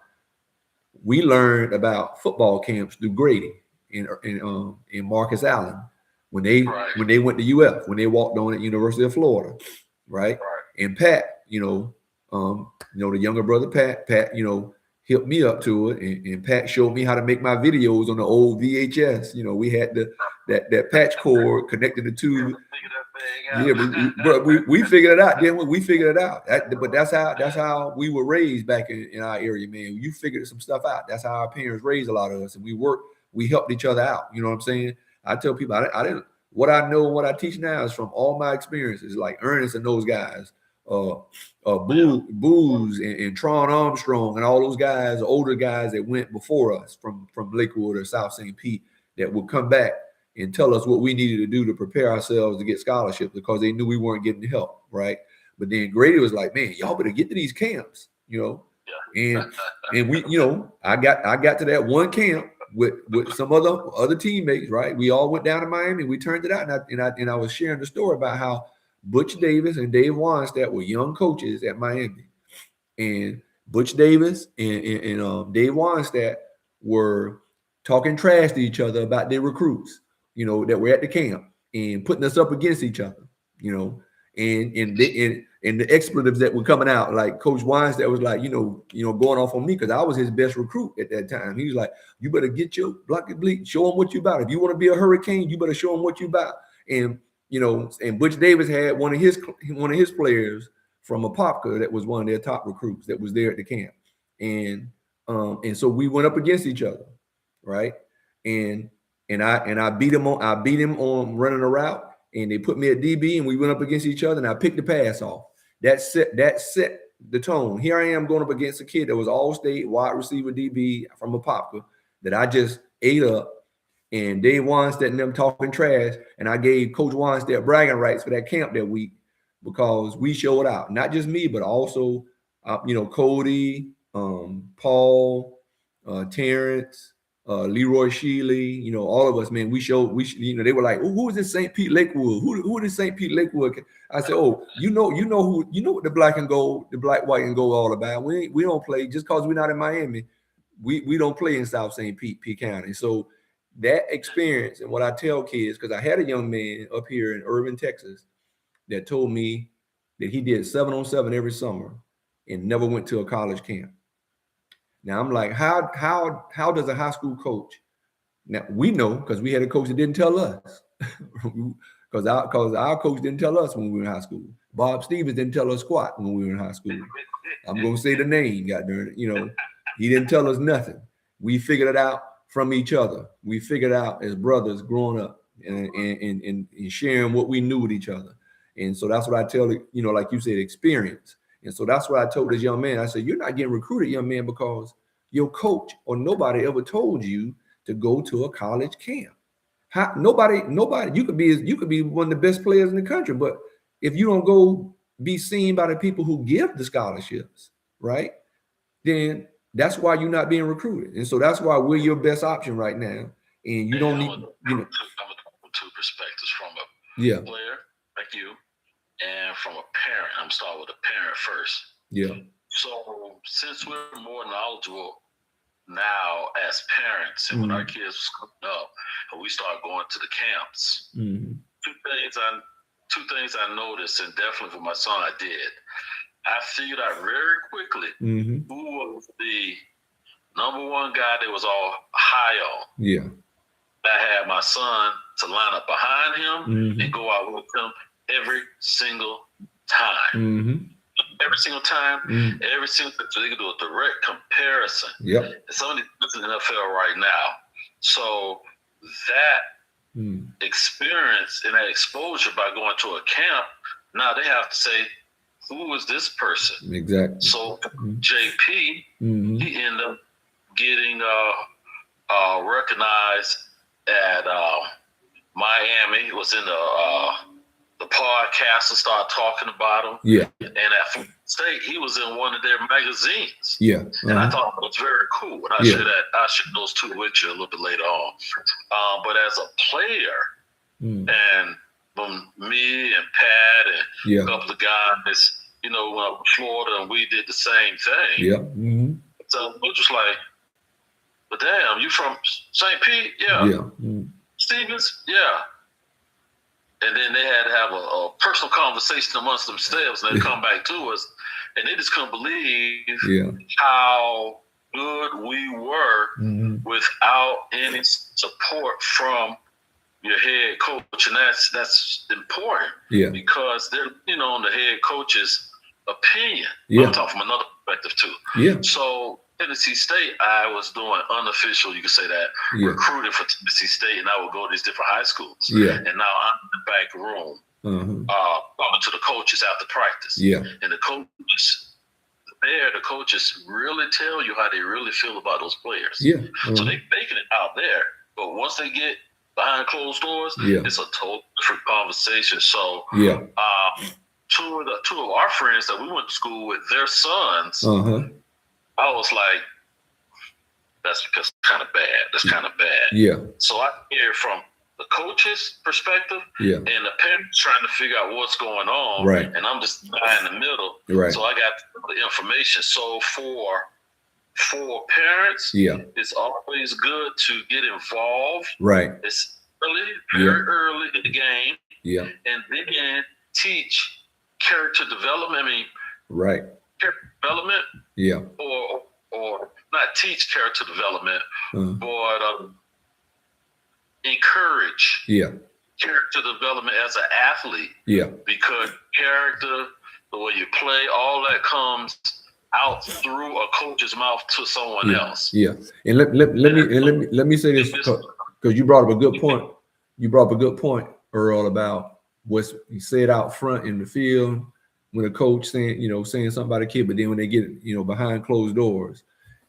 we learned about football camps through Grady and Marcus Allen when they went to UF, when they walked on at University of Florida, right? And Pat, the younger brother Pat, helped me up to it, and Pat showed me how to make my videos on the old VHS. We had that patch cord connected the two. But we figured it out. Then we figured it out. But that's how we were raised back in our area, man. You figured some stuff out. That's how our parents raised a lot of us, and we helped each other out. You know what I'm saying? I tell people I didn't. What I know and what I teach now is from all my experiences, like Ernest and those guys, Booz and Tron Armstrong and all those guys, older guys that went before us from Lakewood or South St. Pete, that would come back and tell us what we needed to do to prepare ourselves to get scholarships, because they knew we weren't getting help, right? But then Grady was like, man, y'all better get to these camps, and we, I got to that one camp with some other teammates, right? We all went down to Miami. We turned it out, and I was sharing the story about how Butch Davis and Dave Wannstedt were young coaches at Miami, and Butch Davis and Dave Wannstedt were talking trash to each other about their recruits, that were at the camp, and putting us up against each other, and the expletives that were coming out. Like Coach Wannstedt was like, going off on me because I was his best recruit at that time. He was like, you better get your block and bleed, show him what you about. If you want to be a Hurricane, you better show him what you about. And and Butch Davis had one of his players from Apopka that was one of their top recruits that was there at the camp, and so we went up against each other, right? And I beat him on running a route, and they put me at DB, and we went up against each other, and I picked the pass off. That set the tone. Here I am going up against a kid that was all-state wide receiver DB from Apopka that I just ate up. And Dave Wannstedt and them talking trash, and I gave Coach Wannstedt bragging rights for that camp that week because we showed out. Not just me, but also, Cody, Paul, Terrence, Leroy Shealy, all of us, man. They were like, who is this St. Pete Lakewood? Who is this St. Pete Lakewood? I said, oh, you know what the black, white, and gold all about. We don't play just because we're not in Miami. We don't play in South St. Pete County. So that experience, and what I tell kids, because I had a young man up here in Irving, Texas, that told me that he did 7-on-7 every summer and never went to a college camp. Now I'm like, how does a high school coach? Now we know, because we had a coach that didn't tell us, because our coach didn't tell us when we were in high school. Bob Stevens didn't tell us squat when we were in high school. I'm gonna say the name, goddamn it. He didn't tell us nothing. We figured it out from each other. We figured out as brothers growing up and sharing what we knew with each other. And so that's what I tell, like you said, experience. And so that's what I told this young man. I said, you're not getting recruited, young man, because your coach or nobody ever told you to go to a college camp. Nobody, you could be one of the best players in the country, but if you don't go be seen by the people who give the scholarships, right, then that's why you're not being recruited. And so that's why we're your best option right now. And you don't need, I'm with two perspectives, from a player like you and from a parent. I'm starting with a parent first. Yeah. So since we're more knowledgeable now as parents, and when our kids were coming up and we start going to the camps, two things I noticed, and definitely for my son I did. I figured out very quickly who was the number one guy that was all high on. Yeah. I had my son to line up behind him and go out with him every single time. Every single time, every single time, so they can do a direct comparison. Yep. And somebody in the NFL right now. So that experience and that exposure by going to a camp, now they have to say, who is this person? Exactly. So JP, he ended up getting recognized at Miami. It was in the podcast and started talking about him. Yeah. And at Florida State, he was in one of their magazines. Yeah. And I thought it was very cool. And I share those two with you a little bit later on. But as a player, and from me and Pat and a couple of guys, went up to Florida and we did the same thing. Yeah. So we're just like, but damn, you from St. Pete? Yeah. Yeah. Stevens? Yeah. And then they had to have a personal conversation amongst themselves, and they come back to us, and they just couldn't believe how good we were without any support from your head coach, and that's important because they're on the head coach's opinion. I'm talking from another perspective too. Yeah. So Tennessee State, I was doing unofficial, you could say that, recruiting for Tennessee State, and I would go to these different high schools. Yeah. And now I'm in the back room talking to the coaches after practice. Yeah. And the coaches really tell you how they really feel about those players. Yeah. So they're making it out there, but once they get behind closed doors, it's a total different conversation. So two of our friends that we went to school with, their sons, I was like, that's kind of bad. That's kind of bad. Yeah. So I hear from the coach's perspective and the parents trying to figure out what's going on. Right. And I'm just in the middle. Right. So I got the information. So for parents, it's always good to get involved. Right. It's very early in the game. Yeah. And then teach character development. I mean, character development. Yeah. Or not teach character development, but encourage character development as an athlete. Yeah. Because character, the way you play, all that comes out through a coach's mouth to someone else. Yeah. And let me say this, because you brought up a good point. You brought up a good point, Earl, about what's said out front in the field when a coach saying something about a kid, but then when they get behind closed doors,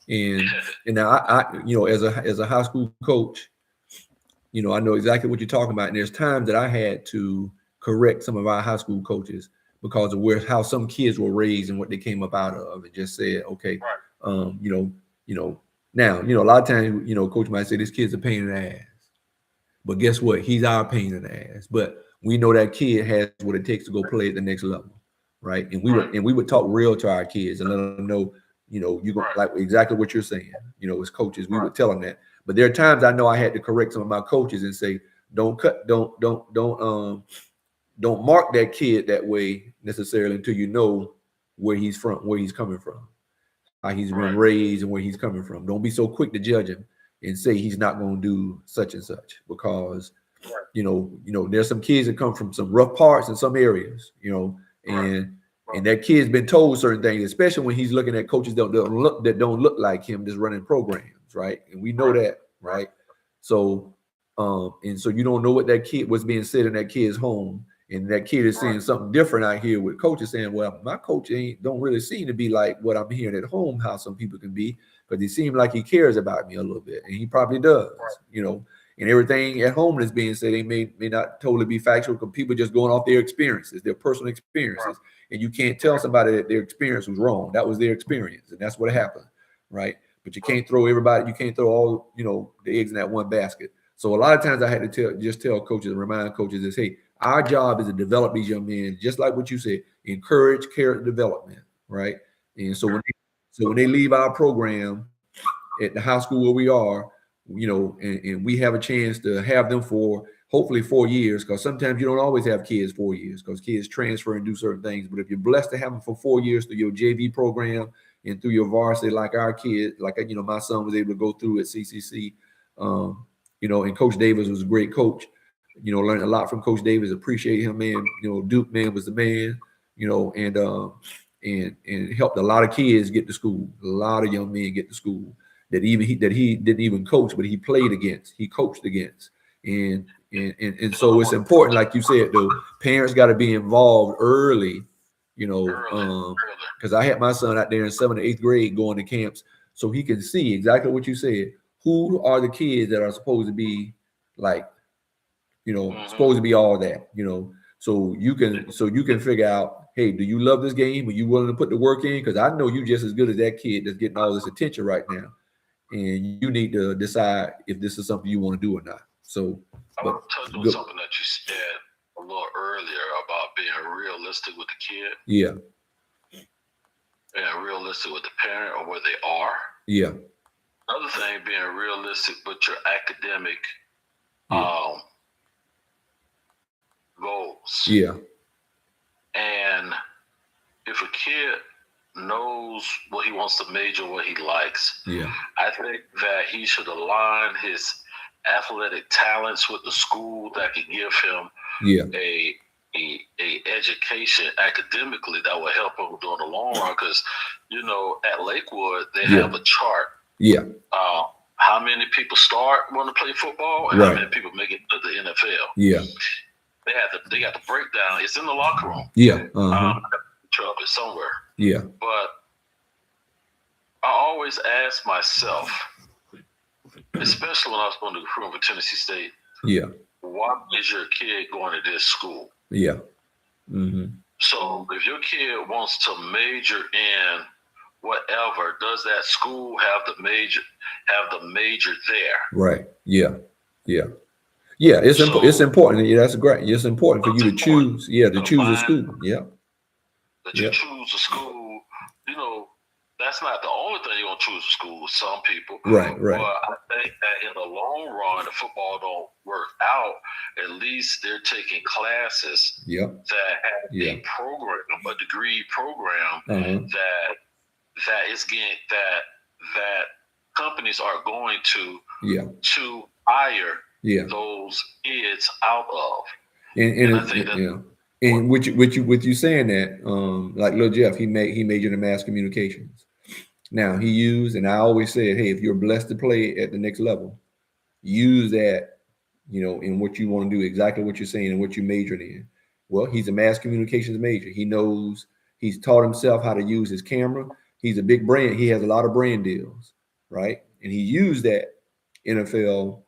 and now I as a high school coach, I know exactly what you're talking about. And there's times that I had to correct some of our high school coaches because of how some kids were raised and what they came up out of, and just said, okay, now a lot of times coach might say this kid's a pain in the ass, but guess what? He's our pain in the ass, but we know that kid has what it takes to go play at the next level. Right. And we would talk real to our kids and let them know, you're going like exactly what you're saying, as coaches, we would tell them that. But there are times I know I had to correct some of my coaches and say, don't mark that kid that way necessarily until you know where he's from, where he's coming from, how he's been raised and where he's coming from. Don't be so quick to judge him and say he's not going to do such and such, because there's some kids that come from some rough parts in some areas, and that kid's been told certain things, especially when he's looking at coaches that don't look like him, just running programs, right? And we know that, right? So, and so you don't know what's being said in that kid's home, and that kid is seeing something different out here with coaches saying, well, my coach don't really seem to be like what I'm hearing at home, how some people can be, because he seems like he cares about me a little bit, and he probably does, and everything at home that's being said, they may not totally be factual, because people just going off their experiences, their personal experiences, and you can't tell somebody that their experience was wrong. That was their experience, and that's what happened, right? But you can't throw all, the eggs in that one basket. So a lot of times I had to tell coaches and remind coaches is, hey, our job is to develop these young men, just like what you said, encourage character development, right? And so when they leave our program at the high school where we are, and we have a chance to have them for hopefully 4 years, because sometimes you don't always have kids 4 years, because kids transfer and do certain things. But if you're blessed to have them for 4 years through your JV program and through your varsity, like our kid, like my son was able to go through at CCC, and Coach Davis was a great coach. Learned a lot from Coach Davis. Appreciate him, man. Duke, man, was the man. And helped a lot of kids get to school. A lot of young men get to school that he didn't even coach, but he played against. He coached against. And so it's important, like you said, though, parents got to be involved early. Because I had my son out there in 7th or 8th grade going to camps, so he can see exactly what you said. Who are the kids that are supposed to be like, supposed to be all that, so you can figure out, hey, do you love this game? Are you willing to put the work in? Because I know you just as good as that kid that's getting all this attention right now, and you need to decide if this is something you want to do or not. So I want to touch on something that you said a little earlier about being realistic with the kid. Yeah. Being realistic with the parent or where they are. Yeah. Another thing, being realistic with your academic goals. Yeah. And if a kid knows what he wants to major, what he likes, I think that he should align his athletic talents with the school that can give him a education academically that will help him during the long run. Because at Lakewood they have a chart. How many people want to play football and how many people make it to the NFL. They got the breakdown. It's in the locker room. It's somewhere. But I always ask myself, especially when I was going to recruit for Tennessee State, why is your kid going to this school? So if your kid wants to major in whatever, does that school have the major there? Right. It's important. Yeah, that's great. It's important for you to choose. To choose a school. That you choose a school. That's not the only thing you're gonna choose a school with some people. Right. But I think that in the long run, if football don't work out, at least they're taking classes that have a program, a degree program that is getting that companies are going to hire those kids out of. And I think that, and with you saying that, like Lil Jeff, he majored in mass communications. Now he used, and I always said, hey, if you're blessed to play at the next level, use that, in what you want to do, exactly what you're saying and what you majored in. Well, he's a mass communications major. He knows, he's taught himself how to use his camera. He's a big brand. He has a lot of brand deals, right? And he used that NFL,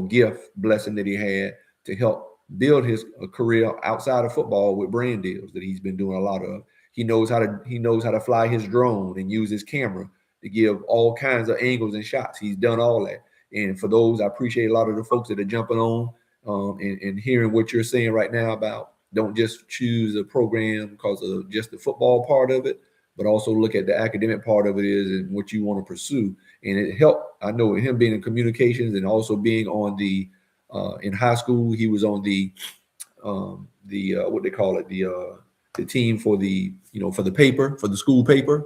gift, blessing that he had to help build his career outside of football with brand deals that he's been doing a lot of. He knows how to fly his drone and use his camera to give all kinds of angles and shots. He's done all that. And for those, I appreciate a lot of the folks that are jumping on and hearing what you're saying right now about don't just choose a program because of just the football part of it, but also look at the academic part of it and what you want to pursue. And it helped. I know him being in communications and also being on the in high school, he was on the what they call it, the team for the for the paper, for the school paper.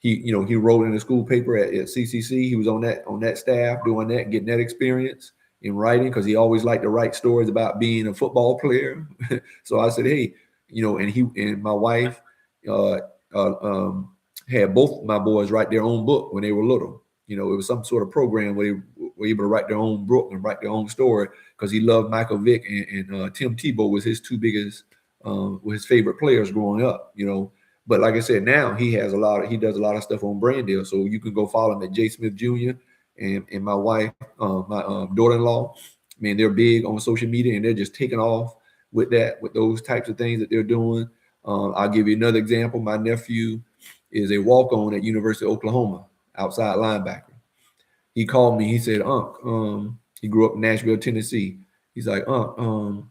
He wrote in the school paper at CCC. He was on that staff doing that, getting that experience in writing, because he always liked to write stories about being a football player. So I said, hey, and my wife had both my boys write their own book when they were little, You know, it was some sort of program where they were able to write their own book and write their own story because he loved Michael Vick and Tim Tebow was his two biggest, were his favorite players growing up. You know, but like I said, now he does a lot of stuff on brand deal. So you can go follow him at J. Smith Jr. and my wife, my daughter-in-law. Man, they're big on social media and they're just taking off with those types of things that they're doing. I'll give you another example. My nephew is a walk-on at University of Oklahoma, outside linebacker. He called me. He said, "Unc, he grew up in Nashville, Tennessee. He's like, Unc,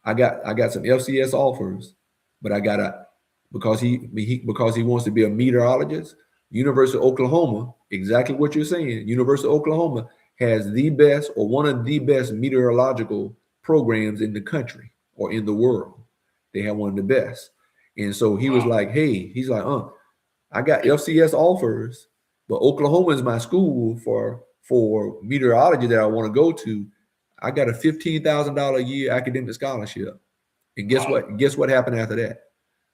I got some FCS offers, but I gotta because he wants to be a meteorologist. University of Oklahoma, exactly what you're saying. University of Oklahoma has the best or one of the best meteorological programs in the country or in the world. They have one of the best. And so he was like, hey, he's like, I got FCS offers, but Oklahoma is my school for meteorology that I want to go to. I got a $15,000 a year academic scholarship. And guess what? Guess what happened after that?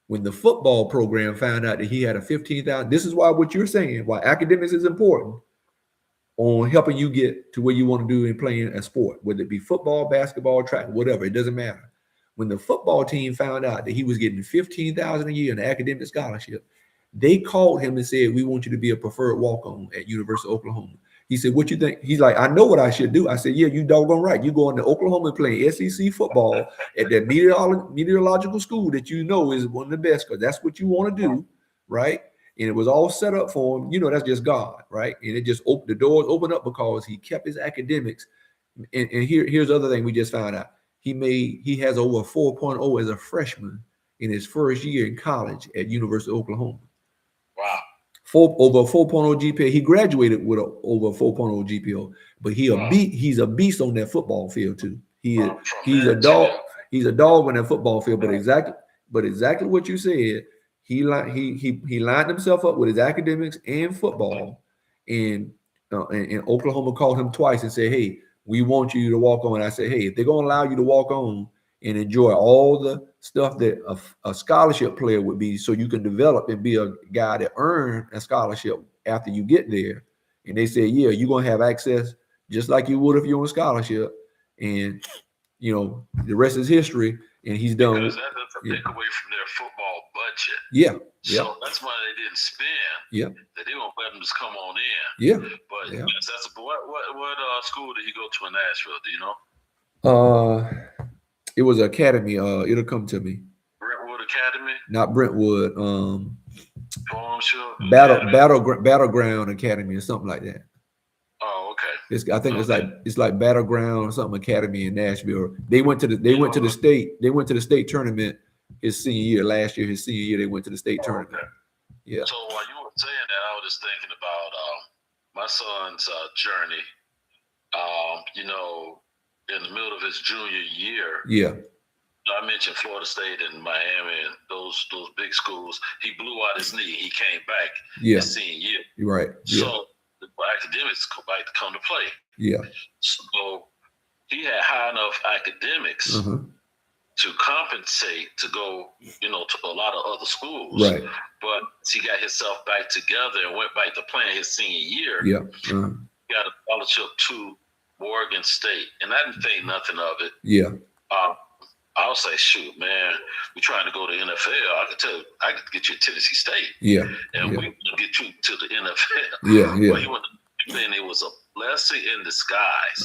When the football program found out that he had a $15,000, this is why what you're saying, why academics is important on helping you get to where you want to do in playing a sport, whether it be football, basketball, track, whatever, it doesn't matter. When the football team found out that he was getting $15,000 a year in academic scholarship, they called him and said, we want you to be a preferred walk-on at University of Oklahoma. He said, what you think? He's like, I know what I should do. I said, yeah, you doggone right. You going to Oklahoma and playing SEC football at that meteorological school that you know is one of the best because that's what you want to do, right? And it was all set up for him. You know, that's just God, right? And it just opened the doors open up because he kept his academics. And here's the other thing we just found out. He has over 4.0 as a freshman in his first year in college at University of Oklahoma. Wow. Over a 4.0 GPA. He graduated with over a 4.0 GPA, but he's a beast on that football field too. He's a dog. He's a dog on that football field. But exactly what you said. He lined himself up with his academics and football, and Oklahoma called him twice and said, "Hey, we want you to walk on." And I said, "Hey, if they're gonna allow you to walk on and enjoy all the stuff that a scholarship player would be, so you can develop and be a guy that earn a scholarship after you get there." And they said, yeah, you're going to have access just like you would if you're on a scholarship. And, you know, the rest is history. And he's done. Because that doesn't take away from their football budget. Yeah. So that's why they didn't spend. Yeah. That they won't let them just come on in. Yeah. But that's what school did he go to in Nashville? Do you know? It was an academy. It'll come to me. Brentwood Academy? Not Brentwood. Sure. Battleground Academy or something like that. Oh, okay. It's like Battleground or something Academy in Nashville. They went to the state tournament his senior year. Last year, his senior year, they went to the state tournament. Okay. Yeah. So while you were saying that, I was just thinking about my son's journey. You know, in the middle of his junior year. Yeah. I mentioned Florida State and Miami and those big schools. He blew out his knee. He came back his senior year. You're right. Yeah. So the academics come to play. Yeah. So he had high enough academics to compensate to go, you know, to a lot of other schools. Right. But he got himself back together and went back to playing his senior year. Yeah. He got a scholarship to Morgan State, and I didn't think nothing of it. Yeah. I'll say, shoot, man, we're trying to go to NFL. I could tell you, I could get you to Tennessee State. Yeah. And we can get you to the NFL. Yeah, yeah. But then it was a blessing in disguise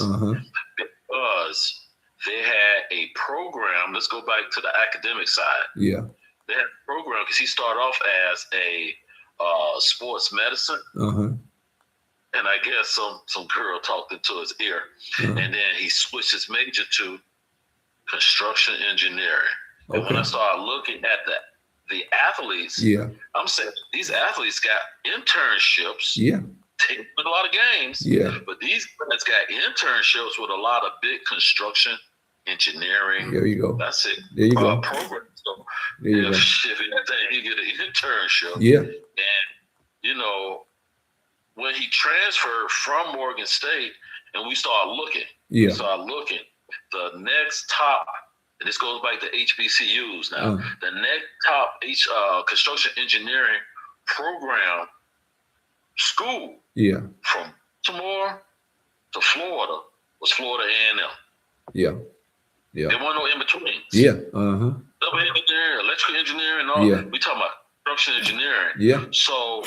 because they had a program. Let's go back to the academic side. Yeah. They had a program because he started off as a sports medicine. And I guess some girl talked into his ear. And then he switched his major to construction engineering. Okay. And when I started looking at the athletes, I'm saying these athletes got internships. Yeah. They win a lot of games. Yeah. But these guys got internships with a lot of big construction engineering. There you go. That's it. There you go. Program. So there you go. If anything, he get an internship. Yeah. And you know, when he transferred from Morgan State, and we started looking. The next top, and this goes back to HBCUs now, the next top construction engineering program school. Yeah. From Baltimore to Florida was Florida A&M. Yeah. Yeah. There weren't no in-betweens. Yeah. Double engineering, electrical engineering, all. Yeah. We talking about construction engineering. Yeah. So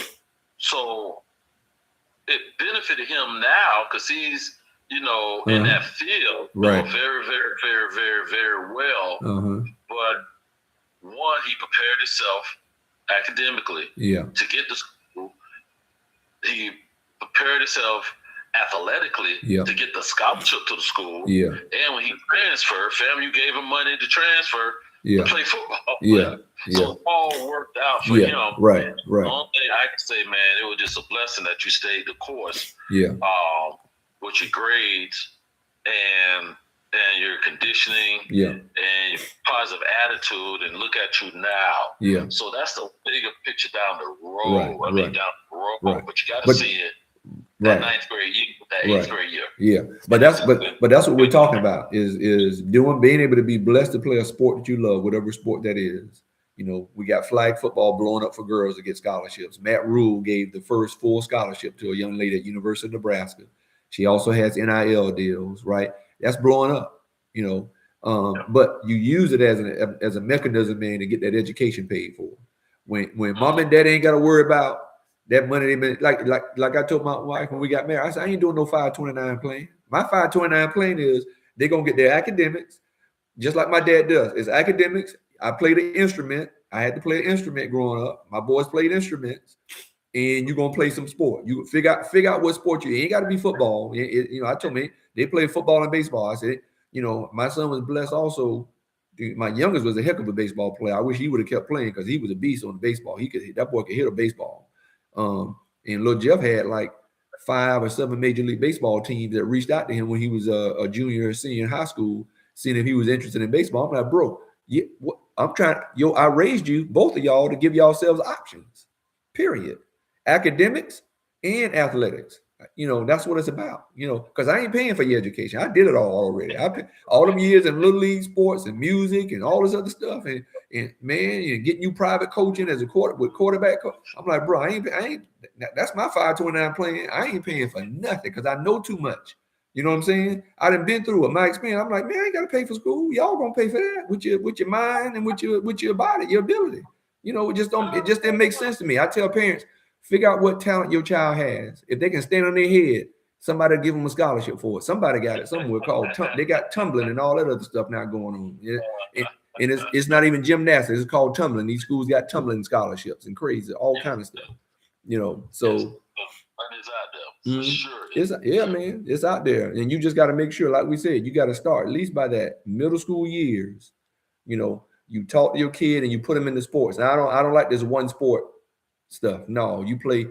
it benefited him now because he's, in that field, right. Very, very, very, very, very well. But one, he prepared himself academically to get to school. He prepared himself athletically to get the scholarship to the school. Yeah. And when he transferred, FAMU gave him money to transfer to play football. Yeah. So it all worked out for him. Right. The only thing I can say, man, it was just a blessing that you stayed the course. Yeah. With your grades and your conditioning and your positive attitude, and look at you now. Yeah. So that's the bigger picture down the road. Down the road, but you got to see it. That ninth grade year, that eighth grade year. Yeah, but that's what we're talking about is being able to be blessed to play a sport that you love, whatever sport that is. We got flag football blowing up for girls to get scholarships. Matt Rule gave the first full scholarship to a young lady at University of Nebraska. She also has NIL deals, right? That's blowing up, but you use it as a mechanism, man, to get that education paid for. When mom and dad ain't got to worry about that money, they been like I told my wife when we got married, I said, I ain't doing no 529 plan. My 529 plan is they're gonna get their academics, just like my dad does. It's academics. I played an instrument. I had to play an instrument growing up. My boys played instruments, and you're gonna play some sport. You figure out what sport you ain't got to be football. I told me they play football and baseball. I said, my son was blessed also. My youngest was a heck of a baseball player. I wish he would have kept playing because he was a beast on the baseball. That boy could hit a baseball. And little Jeff had like 5 or 7 Major League Baseball teams that reached out to him when he was a junior or senior in high school, seeing if he was interested in baseball. I'm like, bro, I raised you, both of y'all, to give yourselves options, period. Academics and athletics. That's what it's about, because I ain't paying for your education. I did it all already. I paid all them years in little league sports and music and all this other stuff. And man, getting you private coaching as a quarterback. I'm like, bro, I ain't, that's my 529 plan. I ain't paying for nothing because I know too much. You know what I'm saying? I done been through it. My experience. I'm like, man, I ain't got to pay for school. Y'all gonna pay for that with your mind and with your body, your ability. It just didn't make sense to me. I tell parents, figure out what talent your child has. If they can stand on their head, somebody give them a scholarship for it. Somebody got it somewhere called they got tumbling and all that other stuff now going on. And it's not even gymnastics. It's called tumbling. These schools got tumbling scholarships and crazy, all kind of stuff. So it's out there for sure. Man, it's out there, and you just got to make sure, like we said, you got to start at least by that middle school years. You talk to your kid and you put them into sports. Now, I don't like this one sport stuff. No, you play.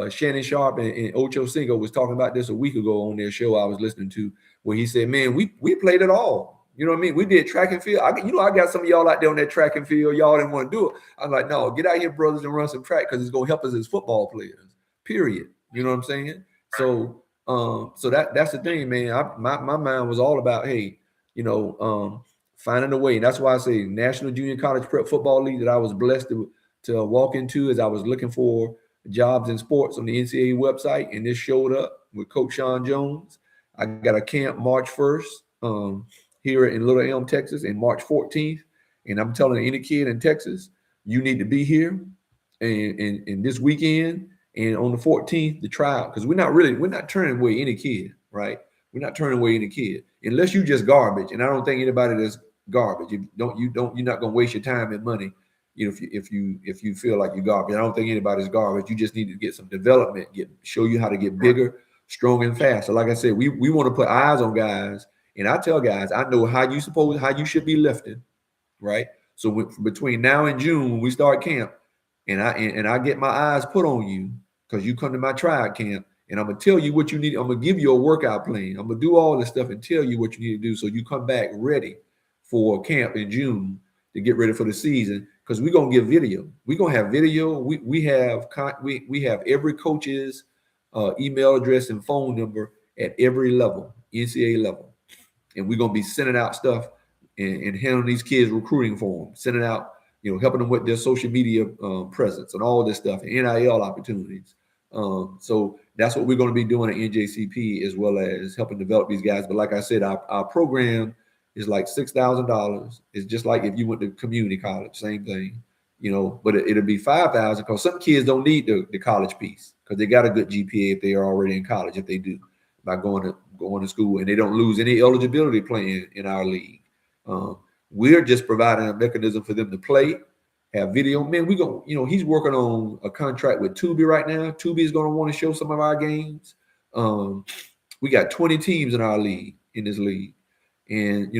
Shannon Sharp and Ocho Cinco was talking about this a week ago on their show I was listening to, where he said, man, we played it all. You know what I mean? We did track and field. I got some of y'all out there on that track and field. Y'all didn't want to do it. I'm like, no, get out here, brothers, and run some track because it's going to help us as football players, period. You know what I'm saying? So that's the thing, man. My mind was all about, hey, finding a way. And that's why I say National Junior College Prep Football League that I was blessed to walk into as I was looking for jobs in sports on the NCAA website. And this showed up with Coach Sean Jones. I got a camp March 1st here in Little Elm, Texas, and March 14th. And I'm telling any kid in Texas, you need to be here and this weekend and on the 14th, the trial, because we're not turning away any kid, right? We're not turning away any kid unless you just garbage. And I don't think anybody that's garbage. You're not gonna waste your time and money. If you feel like you're garbage. I don't think anybody's garbage. You just need to get some development, show you how to get bigger, stronger, and faster. Like I said, we want to put eyes on guys. And I tell guys, I know how you should be lifting, right? So between now and June, when we start camp, and I get my eyes put on you because you come to my trial camp, and I'm gonna tell you what you need. I'm gonna give you a workout plan. I'm gonna do all this stuff and tell you what you need to do so you come back ready for camp in June to get ready for the season. Because we're gonna get video. We're gonna have video. We have every coach's email address and phone number at every level, NCAA level. And we're gonna be sending out stuff and handling these kids recruiting for them, sending out, helping them with their social media presence and all this stuff, and NIL opportunities. So that's what we're going to be doing at NJCP, as well as helping develop these guys. But like I said, our program is like $6,000. It's just like if you went to community college, same thing, but it'll be $5,000 because some kids don't need the college piece because they got a good GPA if they are already in college, if they do, by going to school, and they don't lose any eligibility playing in our league. We're just providing a mechanism for them to play, have video. Man, he's working on a contract with Tubi right now. Tubi is going to want to show some of our games. We got 20 teams in our league, in this league. And,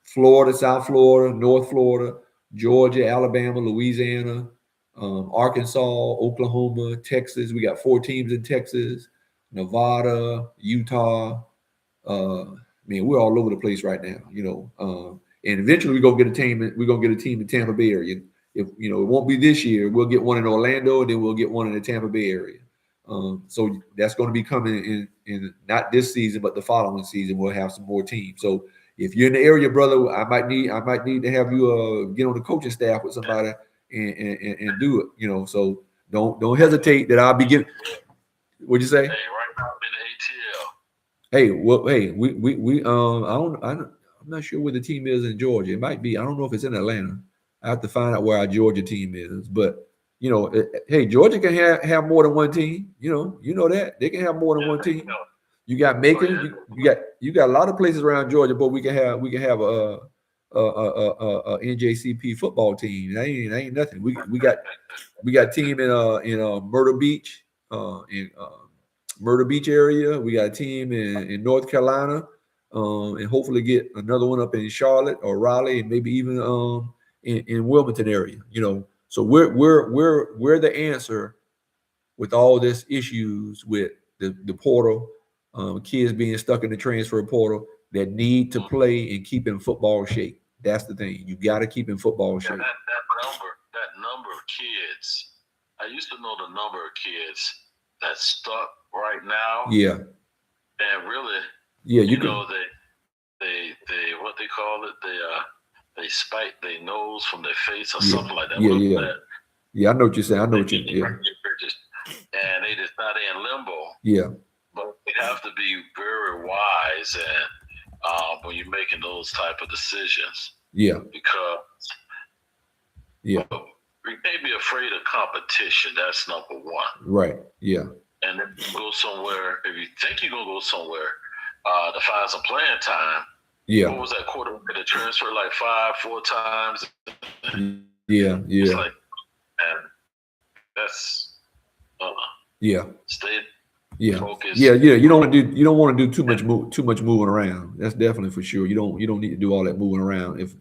Florida, South Florida, North Florida, Georgia, Alabama, Louisiana, Arkansas, Oklahoma, Texas. We got 4 teams in Texas, Nevada, Utah. We're all over the place right now, and eventually we're gonna get a team in Tampa Bay area. If it won't be this year, we'll get one in Orlando, and then we'll get one in the Tampa Bay area. So that's going to be coming in not this season, but the following season. We'll have some more teams. So if you're in the area, brother, I might need to have you get on the coaching staff with somebody and do it. So don't hesitate. That I'll be giving. What'd you say? Hey, right now I'm in the ATL. Hey, we I'm not sure where the team is in Georgia. It might be. I don't know if it's in Atlanta. I have to find out where our Georgia team is. But hey, Georgia can have more than one team. You know that they can have more than one team. You got Macon. You got a lot of places around Georgia, but we can have a NJCP football team. That ain't nothing. We got team in Myrtle Beach, in Myrtle Beach area. We got a team in North Carolina, and hopefully get another one up in Charlotte or Raleigh, and maybe even in Wilmington area. So we're the answer with all this issues with the portal, kids being stuck in the transfer portal that need to play and keep in football shape. That's the thing. You got to keep in football shape. That number of kids. I used to know the number of kids that's stuck right now. Yeah. And really, yeah, they what they call it, they spike their nose from their face or something like that. Yeah, I know what you're saying. I know what you mean. And they just not in limbo. Yeah. But they have to be very wise and when you're making those type of decisions. Yeah. Because we can't be afraid of competition. That's number one. Right. Yeah. And then you go somewhere, if you think you're going to go somewhere to find some playing time. Yeah. What was that quarterback that transferred like 4 times? Yeah. It's like, and that's stay focused. Yeah. You don't want to do too much moving around. That's definitely for sure. You don't need to do all that moving around if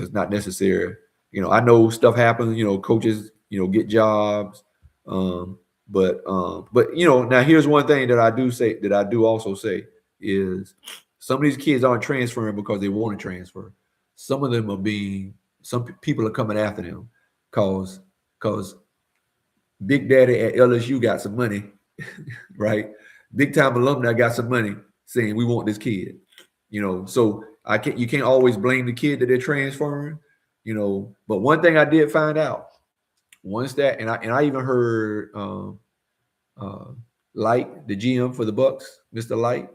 it's not necessary. I know stuff happens. Coaches get jobs. But now here's one thing that I do also say is some of these kids aren't transferring because they want to transfer. Some of them some people are coming after them because Big Daddy at LSU got some money, right? Big time alumni got some money saying we want this kid, so you can't always blame the kid that they're transferring, but one thing I did find out once that, and I even heard Light, the GM for the Bucks, Mr. Light,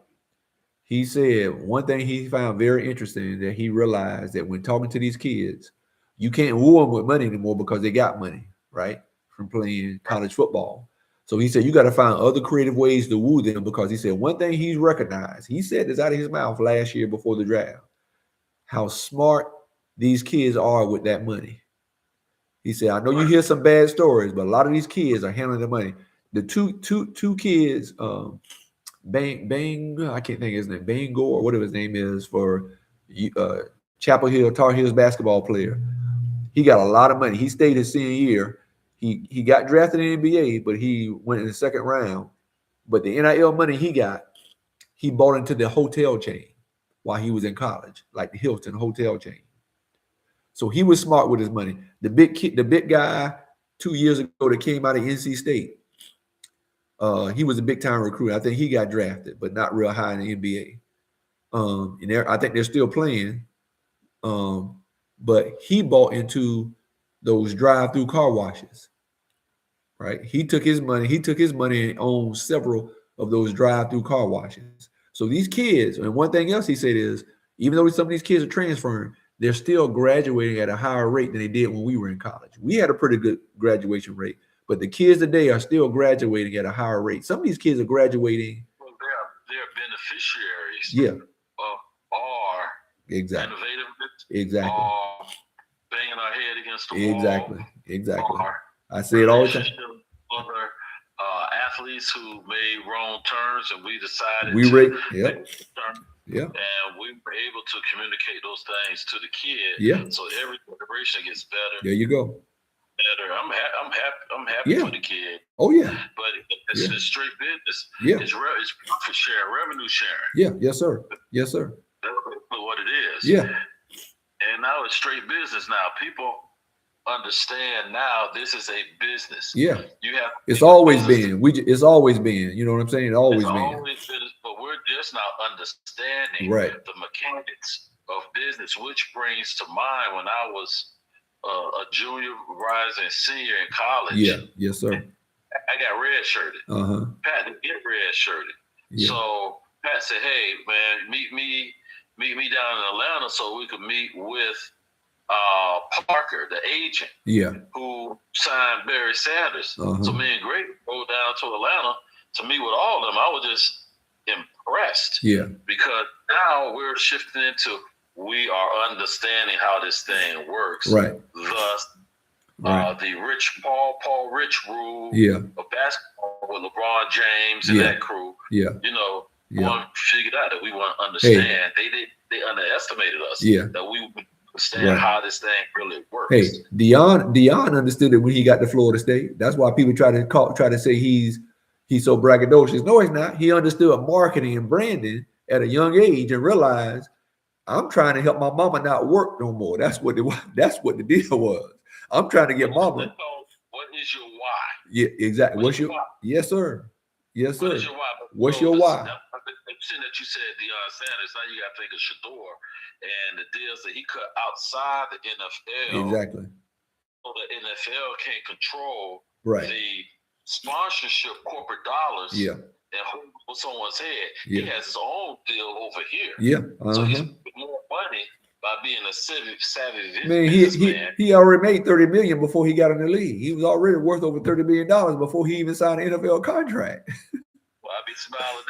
he said one thing he found very interesting, that he realized that when talking to these kids, you can't woo them with money anymore because they got money, right, from playing college football. So he said you got to find other creative ways to woo them, because he said one thing he's recognized, he said this out of his mouth last year before the draft, how smart these kids are with that money. He said, I know you hear some bad stories, but a lot of these kids are handling the money. The two kids, Bang, I can't think of his name, Bangor, or whatever his name is, for Chapel Hill, Tar Heels basketball player. He got a lot of money. He stayed his senior year. He got drafted in the NBA, but he went in the second round. But the NIL money he got, he bought into the hotel chain while he was in college, like the Hilton hotel chain. So he was smart with his money. The big guy 2 years ago that came out of NC State, he was a big time recruit. I think he got drafted, but not real high in the NBA. And I think they're still playing. But he bought into those drive-through car washes. right? He took his money and owned several of those drive-through car washes. So these kids, and one thing else he said is, even though some of these kids are transferring, they're still graduating at a higher rate than they did when we were in college. We had a pretty good graduation rate, but the kids today are still graduating at a higher rate. Some of these kids are graduating. Well, they're beneficiaries. Yeah. Of our exactly. innovativeness. Exactly. Or banging our head against the wall. Exactly. I say it all the time. Other athletes who made wrong turns, and we decided Yeah. And we were able to communicate those things to the kid. Yeah. So every generation gets better. There you go. Better. I'm happy for the kid. Oh yeah. But it's straight business. Yeah. It's profit sharing, revenue sharing. Yeah. Yes, sir. Yes, sir. That's what it is. Yeah. And now it's straight business. Now people understand now this is a business. Yeah. You have. It's always been. It's always been. You know what I'm saying? It's always been. But we're just now understanding the mechanics of business, which brings to mind when I was a junior, rising senior in college. Yeah. Yes, sir. I got red-shirted. Pat didn't get red-shirted. Yeah. So Pat said, "Hey, man, meet me down in Atlanta so we could meet with Parker, the agent, who signed Barry Sanders." So me and Greg rode down to Atlanta to meet with all of them. I was just impressed. Yeah. Because now we're shifting into we are understanding how this thing works. Right. Thus, the Paul Rich rule of basketball with LeBron James and that crew. Yeah. You know, one figured out that we want to understand. They underestimated us. Yeah. That we would understand how this thing really works. Hey, Deion understood it when he got to Florida State. That's why people try to say he's so braggadocious. No, he's not. He understood marketing and branding at a young age and realized I'm trying to help my mama not work no more. That's what the deal was. I'm trying to get mama. What is your why? Yeah, exactly. What's your why? Yes, sir. Yes, sir. What is your why? What's your why? Interesting that you said Deion Sanders. Now you got to think of Shador and the deals that he cut outside the NFL. Exactly. So the NFL can't control the sponsorship, corporate dollars. Yeah. And hold someone's head. Yeah. He has his own deal over here. Yeah. So he's making more money by being a savvy businessman. He already made $30 million before he got in the league. He was already worth over $30 million before he even signed an NFL contract. Well, I be smiling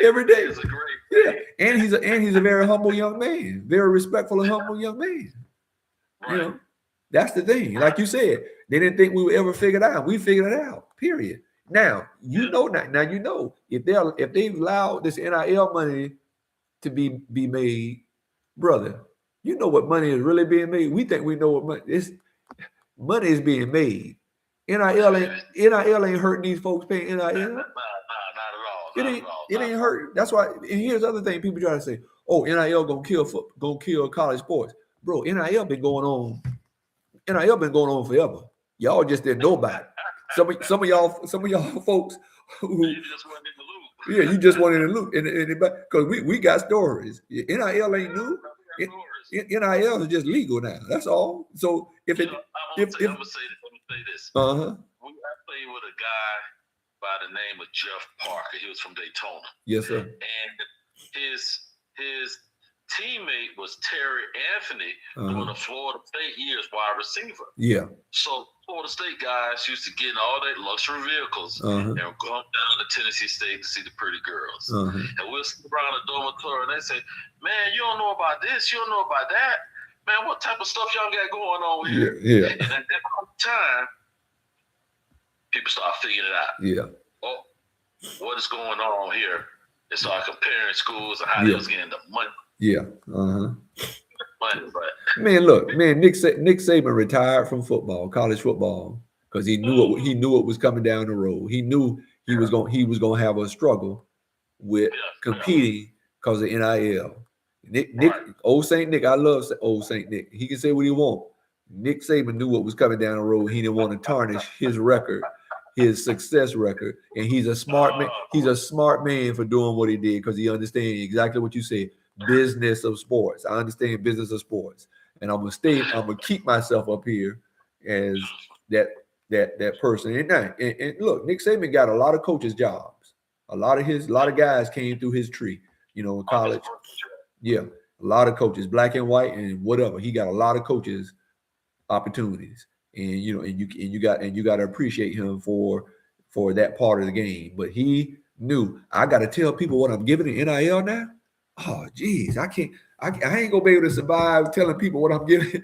every day. It's a great day. Yeah. And he's a very humble young man, very respectful and humble young man. Right. You know, that's the thing. Like you said, they didn't think we would ever figure it out. We figured it out. Period. Now you know if they allow this NIL money to be made, brother, you know what money is really being made. We think we know what money is being made. NIL ain't hurting these folks paying NIL. Not at all. It ain't hurt. That's why. And here's the other thing: people try to say, "Oh, NIL gonna kill college sports." Bro, NIL been going on forever. Y'all just didn't know about it. Some of y'all folks who you just wasn't in the loop. Yeah, you just wanted in the loop, because we got stories. NIL ain't new. NIL is just legal now. That's all. So I'm gonna say this. I played with a guy by the name of Jeff Parker. He was from Daytona. Yes, sir. And his teammate was Terry Anthony during the Florida State years, wide receiver. Yeah. So Florida State guys used to get in all their luxury vehicles and go down to Tennessee State to see the pretty girls. And we'll sit around the dormitory and they say, "Man, you don't know about this, you don't know about that. Man, what type of stuff y'all got going on here?" Yeah. And at that time, people start figuring it out. Yeah. Oh, what is going on here? They start comparing schools and how they was getting the money. Yeah. Money, but Nick Saban retired from football, college football, because he knew what was coming down the road. He knew he was going to have a struggle with competing because of NIL. Old Saint Nick, I love old Saint Nick. He can say what he wants. Nick Saban knew what was coming down the road. He didn't want to tarnish his record, his success record, and he's a smart man. He's a smart man for doing what he did because he understands exactly what you said. Business of sports. I understand business of sports, and I'm gonna keep myself up here as that that person. And look, Nick Saban got a lot of coaches' jobs. A lot of guys came through his tree, in college. Yeah, a lot of coaches, black and white and whatever. He got a lot of coaches opportunities, and you got to appreciate him for that part of the game. But he knew, I got to tell people what I'm giving in NIL now. Oh, geez, I ain't gonna be able to survive telling people what I'm giving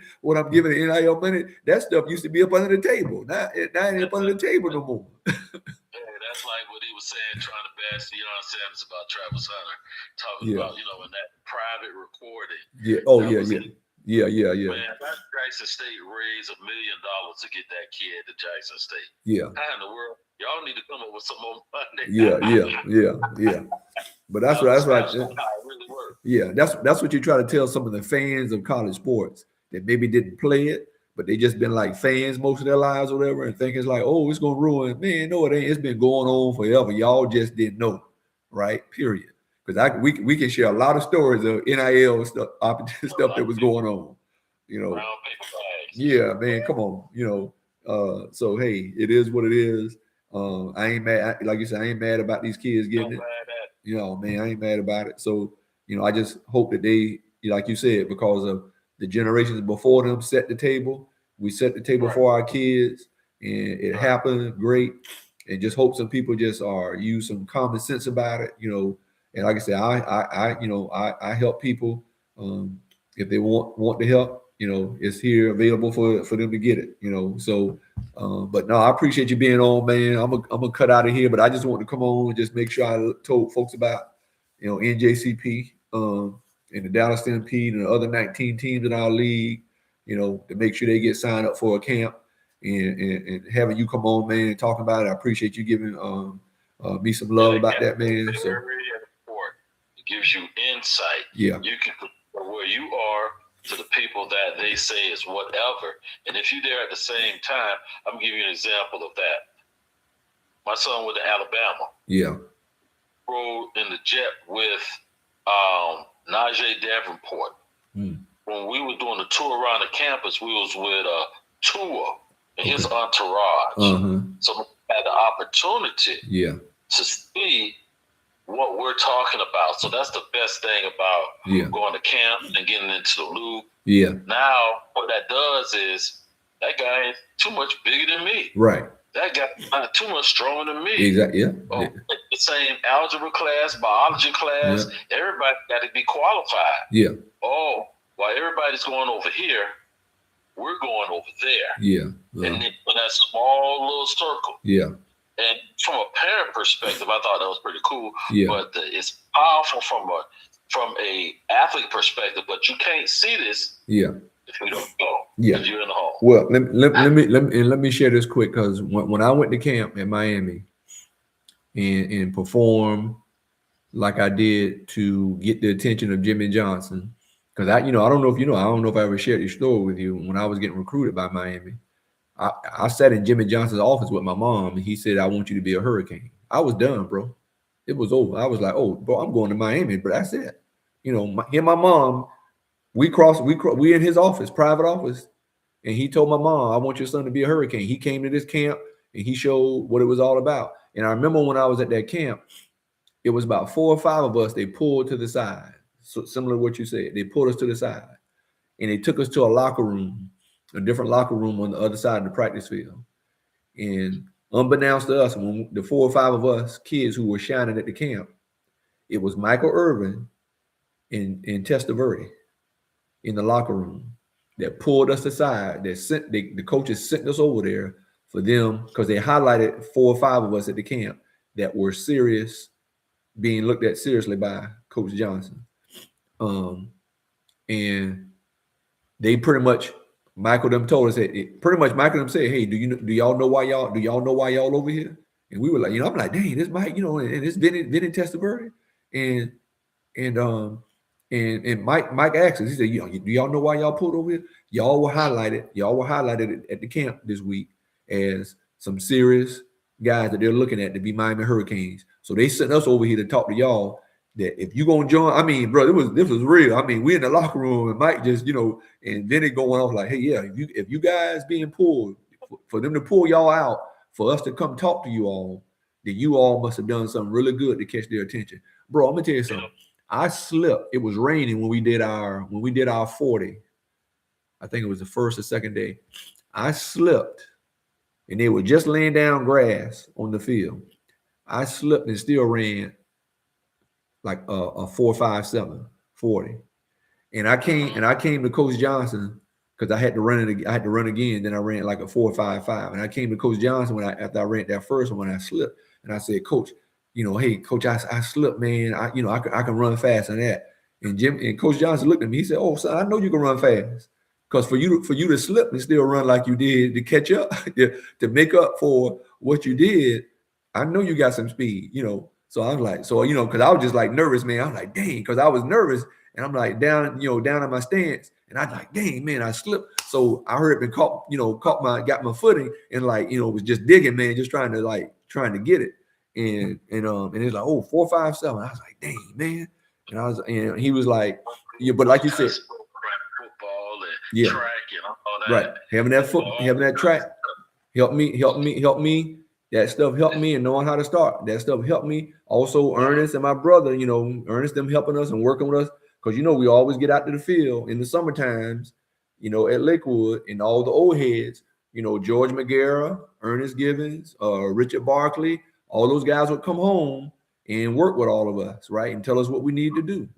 in NIL money. That stuff used to be up under the table. Now it ain't up under the table no more. That's like what he was saying, trying to bash, it's about Travis Hunter, talking about, in that private recording. Yeah. Oh, yeah. Man, Jackson State raised $1 million to get that kid to Jackson State. Yeah. How in the world? Y'all need to come up with some more money. Yeah. But that's right. Yeah, that's what you try to tell some of the fans of college sports that maybe didn't play it, but they just been like fans most of their lives or whatever, and think it's like, oh, it's gonna ruin. Man, no, it ain't. It's been going on forever. Y'all just didn't know, right? Period. Because we can share a lot of stories of NIL stuff that was going on. Yeah, man, come on. So hey, it is what it is. I ain't mad. Like you said, I ain't mad about these kids getting it. Man, I ain't mad about it. So, I just hope that they, like you said, because of the generations before them set the table, we set the table for our kids, and it happened great. And just hope some people just use some common sense about it, And like I said, I help people if they want the help. It's here available for them to get it. So, but no, I appreciate you being on, man. I'm gonna cut out of here, but I just want to come on and just make sure I told folks about, NJCP and the Dallas Stampede and the other 19 teams in our league, to make sure they get signed up for a camp and having you come on, man, and talking about it. I appreciate you giving me some love about that, man. So it gives you insight. Yeah, you can compare where you are to the people that they say is whatever. And if you're there at the same time, I'm gonna give you an example of that. My son went to Alabama. Yeah. Rode in the jet with Najee Davenport. When we were doing the tour around the campus, we was with Tua and his entourage. So we had the opportunity to see what we're talking about. So that's the best thing about going to camp and getting into the loop. Yeah. Now, what that does is that guy is too much bigger than me. Right. That guy too much stronger than me. Exactly. Yeah. The same algebra class, biology class, everybody got to be qualified. Yeah. Oh, while everybody's going over here, we're going over there. Yeah. And then in that small little circle. Yeah. And from a parent perspective, I thought that was pretty cool. Yeah. But it's powerful from a athlete perspective. But you can't see this. Yeah. If you don't go. Yeah. If you're in the home. Well, let me share this quick, because when I went to camp in Miami and performed like I did to get the attention of Jimmy Johnson, because I don't know if I don't know if I ever shared this story with you. When I was getting recruited by Miami, I sat in Jimmy Johnson's office with my mom, and he said, "I want you to be a Hurricane." I was done, bro. It was over. I was like, "Oh, bro, I'm going to Miami," but that's it. Him and my mom, we in his office, private office, and he told my mom, "I want your son to be a Hurricane." He came to this camp and he showed what it was all about. And I remember when I was at that camp, it was about 4 or 5 of us. They pulled to the side, so similar to what you said. They pulled us to the side, and they took us to a locker room, a different locker room on the other side of the practice field. And unbeknownst to us, when the 4 or 5 of us kids who were shining at the camp, it was Michael Irvin and Testaverde in the locker room that pulled us aside. The coaches sent us over there for them, because they highlighted 4 or 5 of us at the camp that were serious, being looked at seriously by Coach Johnson. And they pretty much, Michael them told us that Michael them said, "Hey, do y'all know why y'all over here?" And we were like, I'm like, dang, this Mike, and it's Vinny Testaverde. And Mike asked us, he said, "Do y'all know why y'all pulled over here? Y'all were highlighted at the camp this week as some serious guys that they're looking at to be Miami Hurricanes. So they sent us over here to talk to y'all, that if you gonna join," I mean, bro, this was real. I mean, we in the locker room and Mike just, and then it going off like, "Hey, yeah, if you guys being pulled, for them to pull y'all out, for us to come talk to you all, then you all must have done something really good to catch their attention. Bro, I'm gonna tell you something. I slipped. It was raining when we did our 40. I think it was the first or second day. I slipped, and they were just laying down grass on the field. I slipped and still ran like a 4.57 40. And I came to Coach Johnson because I had to run it. I had to run again. Then I ran like a 4.55. And I came to Coach Johnson after I ran that first one when I slipped. And I said, Coach, hey, Coach, I slipped, man. I can run faster than that. And Coach Johnson looked at me. He said, "Oh, son, I know you can run fast. Because for you to slip and still run like you did to catch up, to make up for what you did, I know you got some speed, So I'm like, because I was just like nervous, man. I'm like, dang, because I was nervous, and I'm like down in my stance, and I'm like, dang, man, I slipped. So I heard it got my footing, and was just digging, man, just trying to get it, and it's like, oh, 4.57. I was like, dang, man, and he was like, yeah, but like you said. Track and all that. Right. Having that track helped me. That stuff helped me, and knowing how to start. That stuff helped me. Also, Ernest and my brother, Ernest, them helping us and working with us. Because we always get out to the field in the summer times, at Lakewood, and all the old heads, George McGarrah, Ernest Givens, Richard Barkley, all those guys would come home and work with all of us, right? And tell us what we need to do,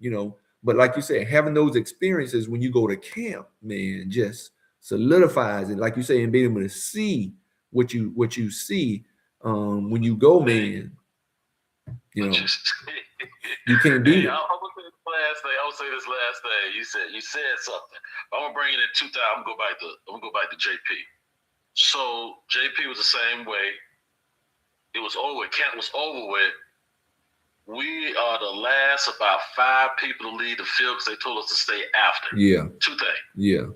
But like you said, having those experiences when you go to camp, man, just solidifies it. Like you say, and being able to see what you see when you go, man. You can't beat it. I'll say this last thing. You said something. I'm gonna bring it in 2000. I'm gonna go back to JP. So JP was the same way. It was over. Camp was over with. We are the last about 5 people to leave the field because they told us to stay after. Yeah. 2 things. Yeah.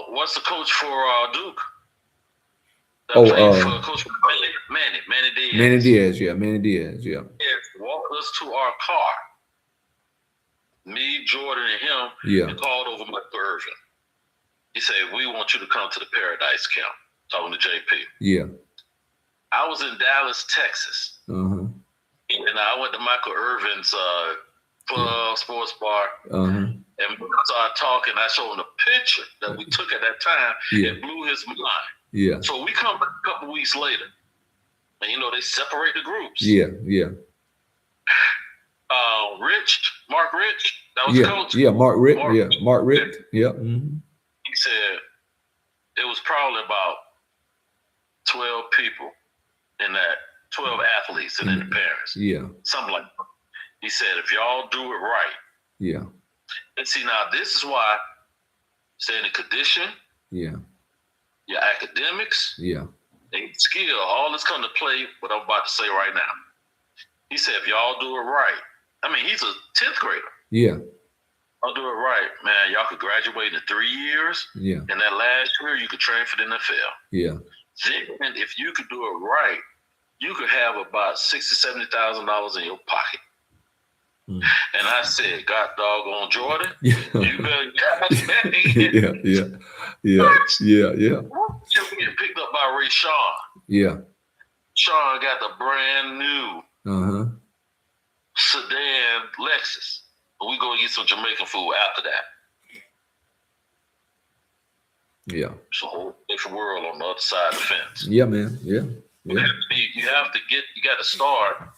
What's the coach for Duke? For Coach Manny Diaz. Manny Diaz, yeah. Manny Diaz, yeah. Walked us to our car. Me, Jordan, and him. Yeah. And called over Michael Irvin. He said, "We want you to come to the Paradise Camp." Talking to JP. Yeah. I was in Dallas, Texas. Uh-huh. And I went to Michael Irvin's club, sports bar. Uh-huh. And when I started talking, I showed him the picture that we took at that time. Yeah. It blew his mind. Yeah. So we come back a couple weeks later. And, they separate the groups. Yeah, yeah. Mark Rich, that was the coach. Yeah, Mark Rich. Mark Rich. Yeah. Mm-hmm. He said it was probably about 12 people in that, 12 athletes and then the parents. Yeah. Something like that. He said, if y'all do it right. Yeah. And see, now this is why staying in condition. Yeah. Your academics. Yeah. And skill, all this come to play what I'm about to say right now. He said, if y'all do it right. I mean, he's a 10th grader. Yeah. I'll do it right, man. Y'all could graduate in 3 years. Yeah. And that last year, you could train for the NFL. Yeah. Then, if you could do it right, you could have about $60,000 to $70,000 in your pocket. And I said, God doggone Jordan, yeah. You better Yeah. You get picked up by Ray Sean. Yeah. Sean got the brand new sedan Lexus. We go get some Jamaican food after that. Yeah. It's a whole different world on the other side of the fence. Yeah, man. Yeah. You got to start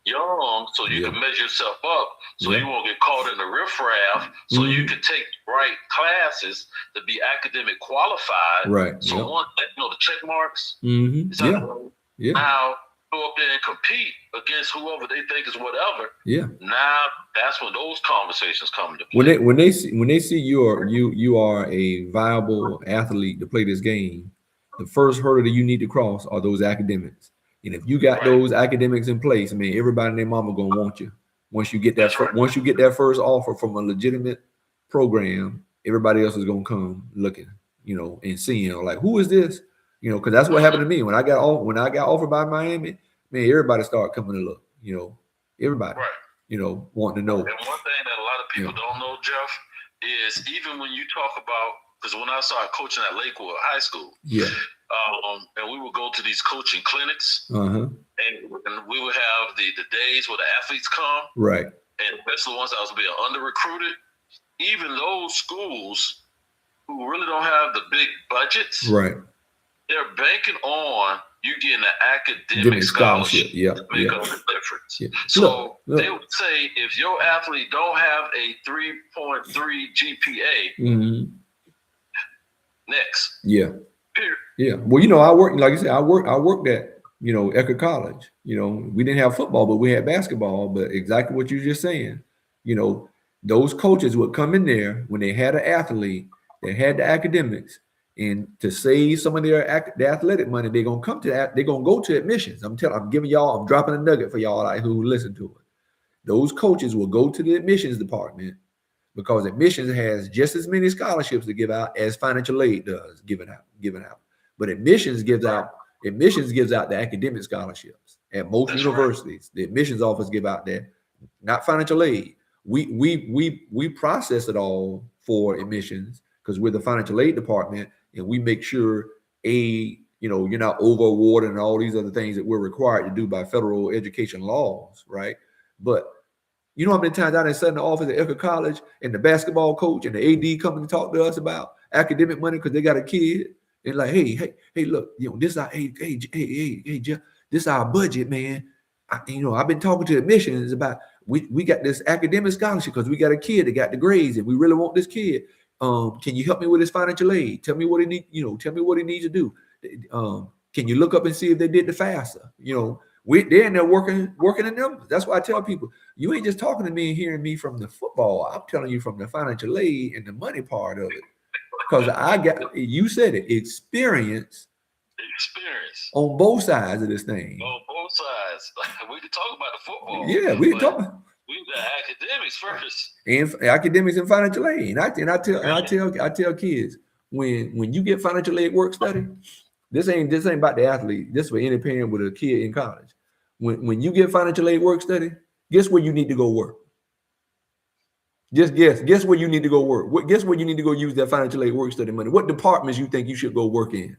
young so you can measure yourself up so you won't get caught in the riffraff so you can take right classes to be academic qualified. Right. So the check marks. Yeah. Now go up there and compete against whoever they think is whatever. Yeah. Now that's when those conversations come into play. When they see you are a viable athlete to play this game, the first hurdle that you need to cross are those academics. And if you got those academics in place, I mean, everybody and their mama gonna want you. Once you get that first offer from a legitimate program, everybody else is gonna come looking, and seeing, like, who is this? Because that's what happened to me when I got offered by Miami. Man, everybody started coming to look. Everybody, wanting to know. And one thing that a lot of people don't know, Jeff, is even when you talk about because when I started coaching at Lakewood High School, and we would go to these coaching clinics, and we would have the days where the athletes come, right, and especially the ones that was being under recruited. Even those schools who really don't have the big budgets, right, they're banking on you getting an academic scholarship to make up the difference. Yeah. So they would say if your athlete don't have a 3.3 GPA, next. Yeah. Period. Yeah. Well, you know, I worked, like I said, I worked at, you know, Ecker College. You know, we didn't have football, but we had basketball. But exactly what you're just saying, you know, those coaches would come in there when they had an athlete, they had the academics, and to save some of their athletic money, they're gonna come to that. They're gonna go to admissions. I'm giving y'all, I'm dropping a nugget for y'all like who listen to it. Those coaches will go to the admissions department because admissions has just as many scholarships to give out as financial aid does giving out. But admissions gives out the academic scholarships at most universities. Right. The admissions office give out that, not financial aid. We process it all for admissions because we're the financial aid department, and we make sure you know, you're not over awarding and all these other things that we're required to do by federal education laws, right? But you know how many times I done sat in the office at Ecker College and the basketball coach and the AD come to talk to us about academic money because they got a kid and like, hey, look, you know, this our Jeff, this our budget, man. You know, I've been talking to admissions about we got this academic scholarship because we got a kid that got the grades and we really want this kid. Can you help me with his financial aid? Tell me what he need, you know, tell me what he needs to do. Can you look up and see if they did the FAFSA? You know, they're in there working the numbers. That's why I tell people, you ain't just talking to me and hearing me from the football. I'm telling you from the financial aid and the money part of it. Because I got, you said it, experience on both sides of this thing. On both sides. We can talk about the football. Yeah, we can talk about. We got academics first. And academics and financial aid. And I tell kids, when you get financial aid work study, this ain't about the athlete. This is for any parent with a kid in college. When you get financial aid work study, guess where you need to go work? Just guess where you need to go work. Guess where you need to go use that financial aid work study money. What departments you think you should go work in?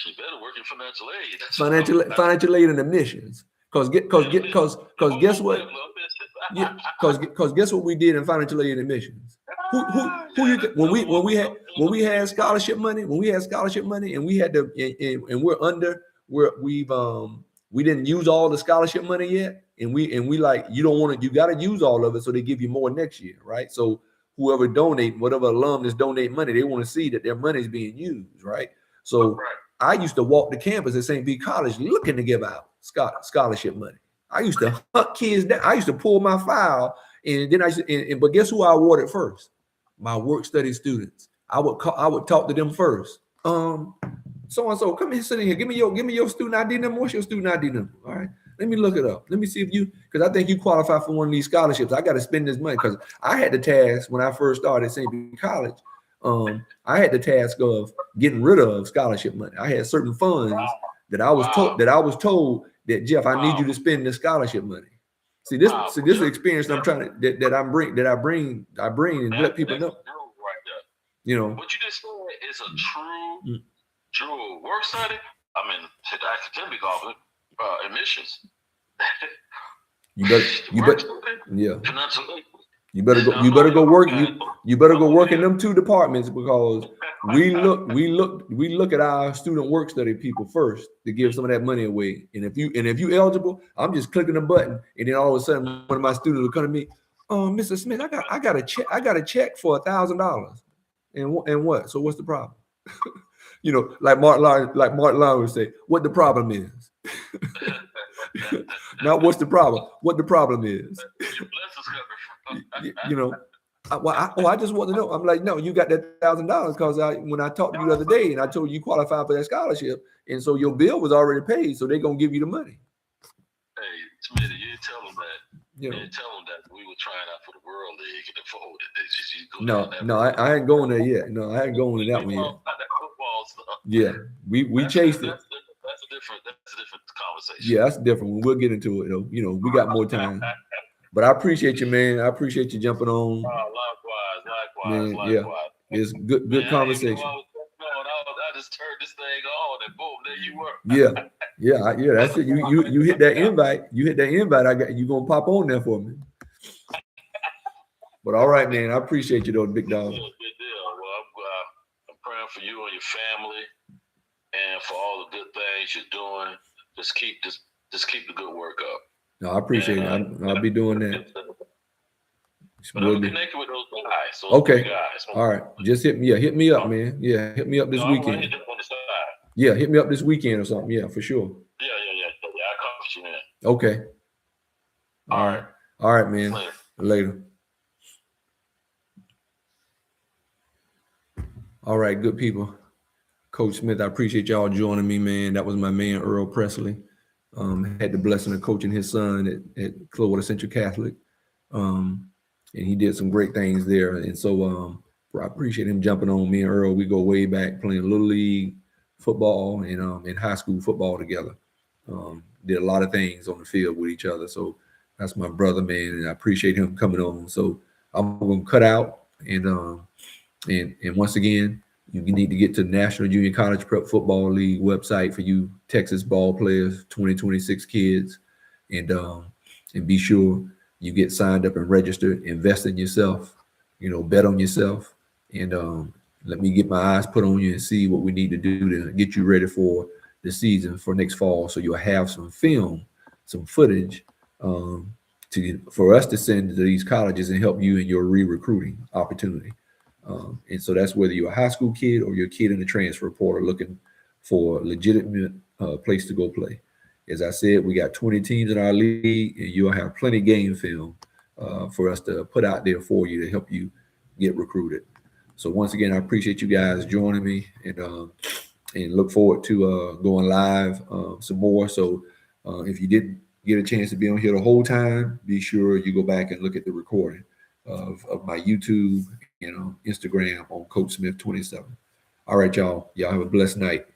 You better work in financial aid. Financial aid and admissions. Because guess what? Yeah, because guess what we did in financial aid and admissions? Who you think, when we had scholarship money, and we had to we didn't use all the scholarship money yet, and we like, you don't want to, you got to use all of it so they give you more next year, right? So whoever whatever alumnus donate money, they want to see that their money is being used, right? So I used to walk the campus at St. Pete College looking to give out scholarship money. I used to hunt kids down. I used to pull my file, and then but guess who I awarded first? My work study students. I would talk to them first. So and so, come here, sit in here. Give me your student ID number. What's your student ID number? All right, let me look it up. Let me see if because I think you qualify for one of these scholarships. I got to spend this money because I had the task when I first started at St. Pete College. I had the task of getting rid of scholarship money. I had certain funds that I was told that Jeff, I need you to spend the scholarship money. See this is the experience that I'm trying to that I bring and let people know. You know what you just said is a true work study. I mean, the academic office, admissions. You better go work. You better go work in them two departments because we look at our student work study people first to give some of that money away. And if you eligible, I'm just clicking a button, and then all of a sudden one of my students will come to me, Mr. Smith, I got a check for $1,000. And what? So what's the problem? You know, like Martin Lyon would say, what the problem is. Not what's the problem. What the problem is. You know, I just want to know. I'm like, no, you got that $1,000 because when I talked to you the other day and I told you qualified for that scholarship, and so your bill was already paid, so they're gonna give you the money. Hey, Smitty, you tell them that. You tell them that we were trying out for the World League and afford it. No, I ain't going there yet. No, I ain't going to that one yet. Yeah, we chased it. That's a different conversation. Yeah, that's different. We'll get into it though. You know, we got more time. But I appreciate you, man. I appreciate you jumping on. Likewise. Yeah. It's good conversation. I just turned this thing on and boom, there you were. Yeah. That's it. You hit that invite. You hit that invite. You gonna pop on there for me. But all right, man. I appreciate you though, big dog. Good deal. Well, I'm praying for you and your family, and for all the good things you're doing. Just keep the good work up. No, I appreciate it. I'll be doing that. But I'm connected with those guys. Okay. Guys. All right. Just hit me up, man. Yeah, hit me up this weekend. Yeah, hit me up this weekend or something. Yeah, for sure. Yeah. I'll come with you, man. Okay. All right, man. Later. All right, good people. Coach Smith, I appreciate y'all joining me, man. That was my man, Earl Presley. Had the blessing of coaching his son at Clearwater Central Catholic. And he did some great things there. And so I appreciate him jumping on. Me and Earl. We go way back playing Little League football and high school football together. Did a lot of things on the field with each other. So that's my brother, man. And I appreciate him coming on. So I'm going to cut out. And once again, you need to get to the National Junior College Prep Football League website for you Texas ball players, 2026 kids, and be sure you get signed up and registered, invest in yourself, bet on yourself, and let me get my eyes put on you and see what we need to do to get you ready for the season for next fall, so you'll have some film, some footage for us to send to these colleges and help you in your re-recruiting opportunity. And so that's whether you're a high school kid or you're a kid in the transfer portal looking for a legitimate place to go play. As I said, we got 20 teams in our league, and you'll have plenty of game film for us to put out there for you to help you get recruited. So once again, I appreciate you guys joining me, and look forward to going live some more. So if you didn't get a chance to be on here the whole time, be sure you go back and look at the recording of my YouTube, Instagram on Coach Smith 27. All right, y'all. Y'all have a blessed night.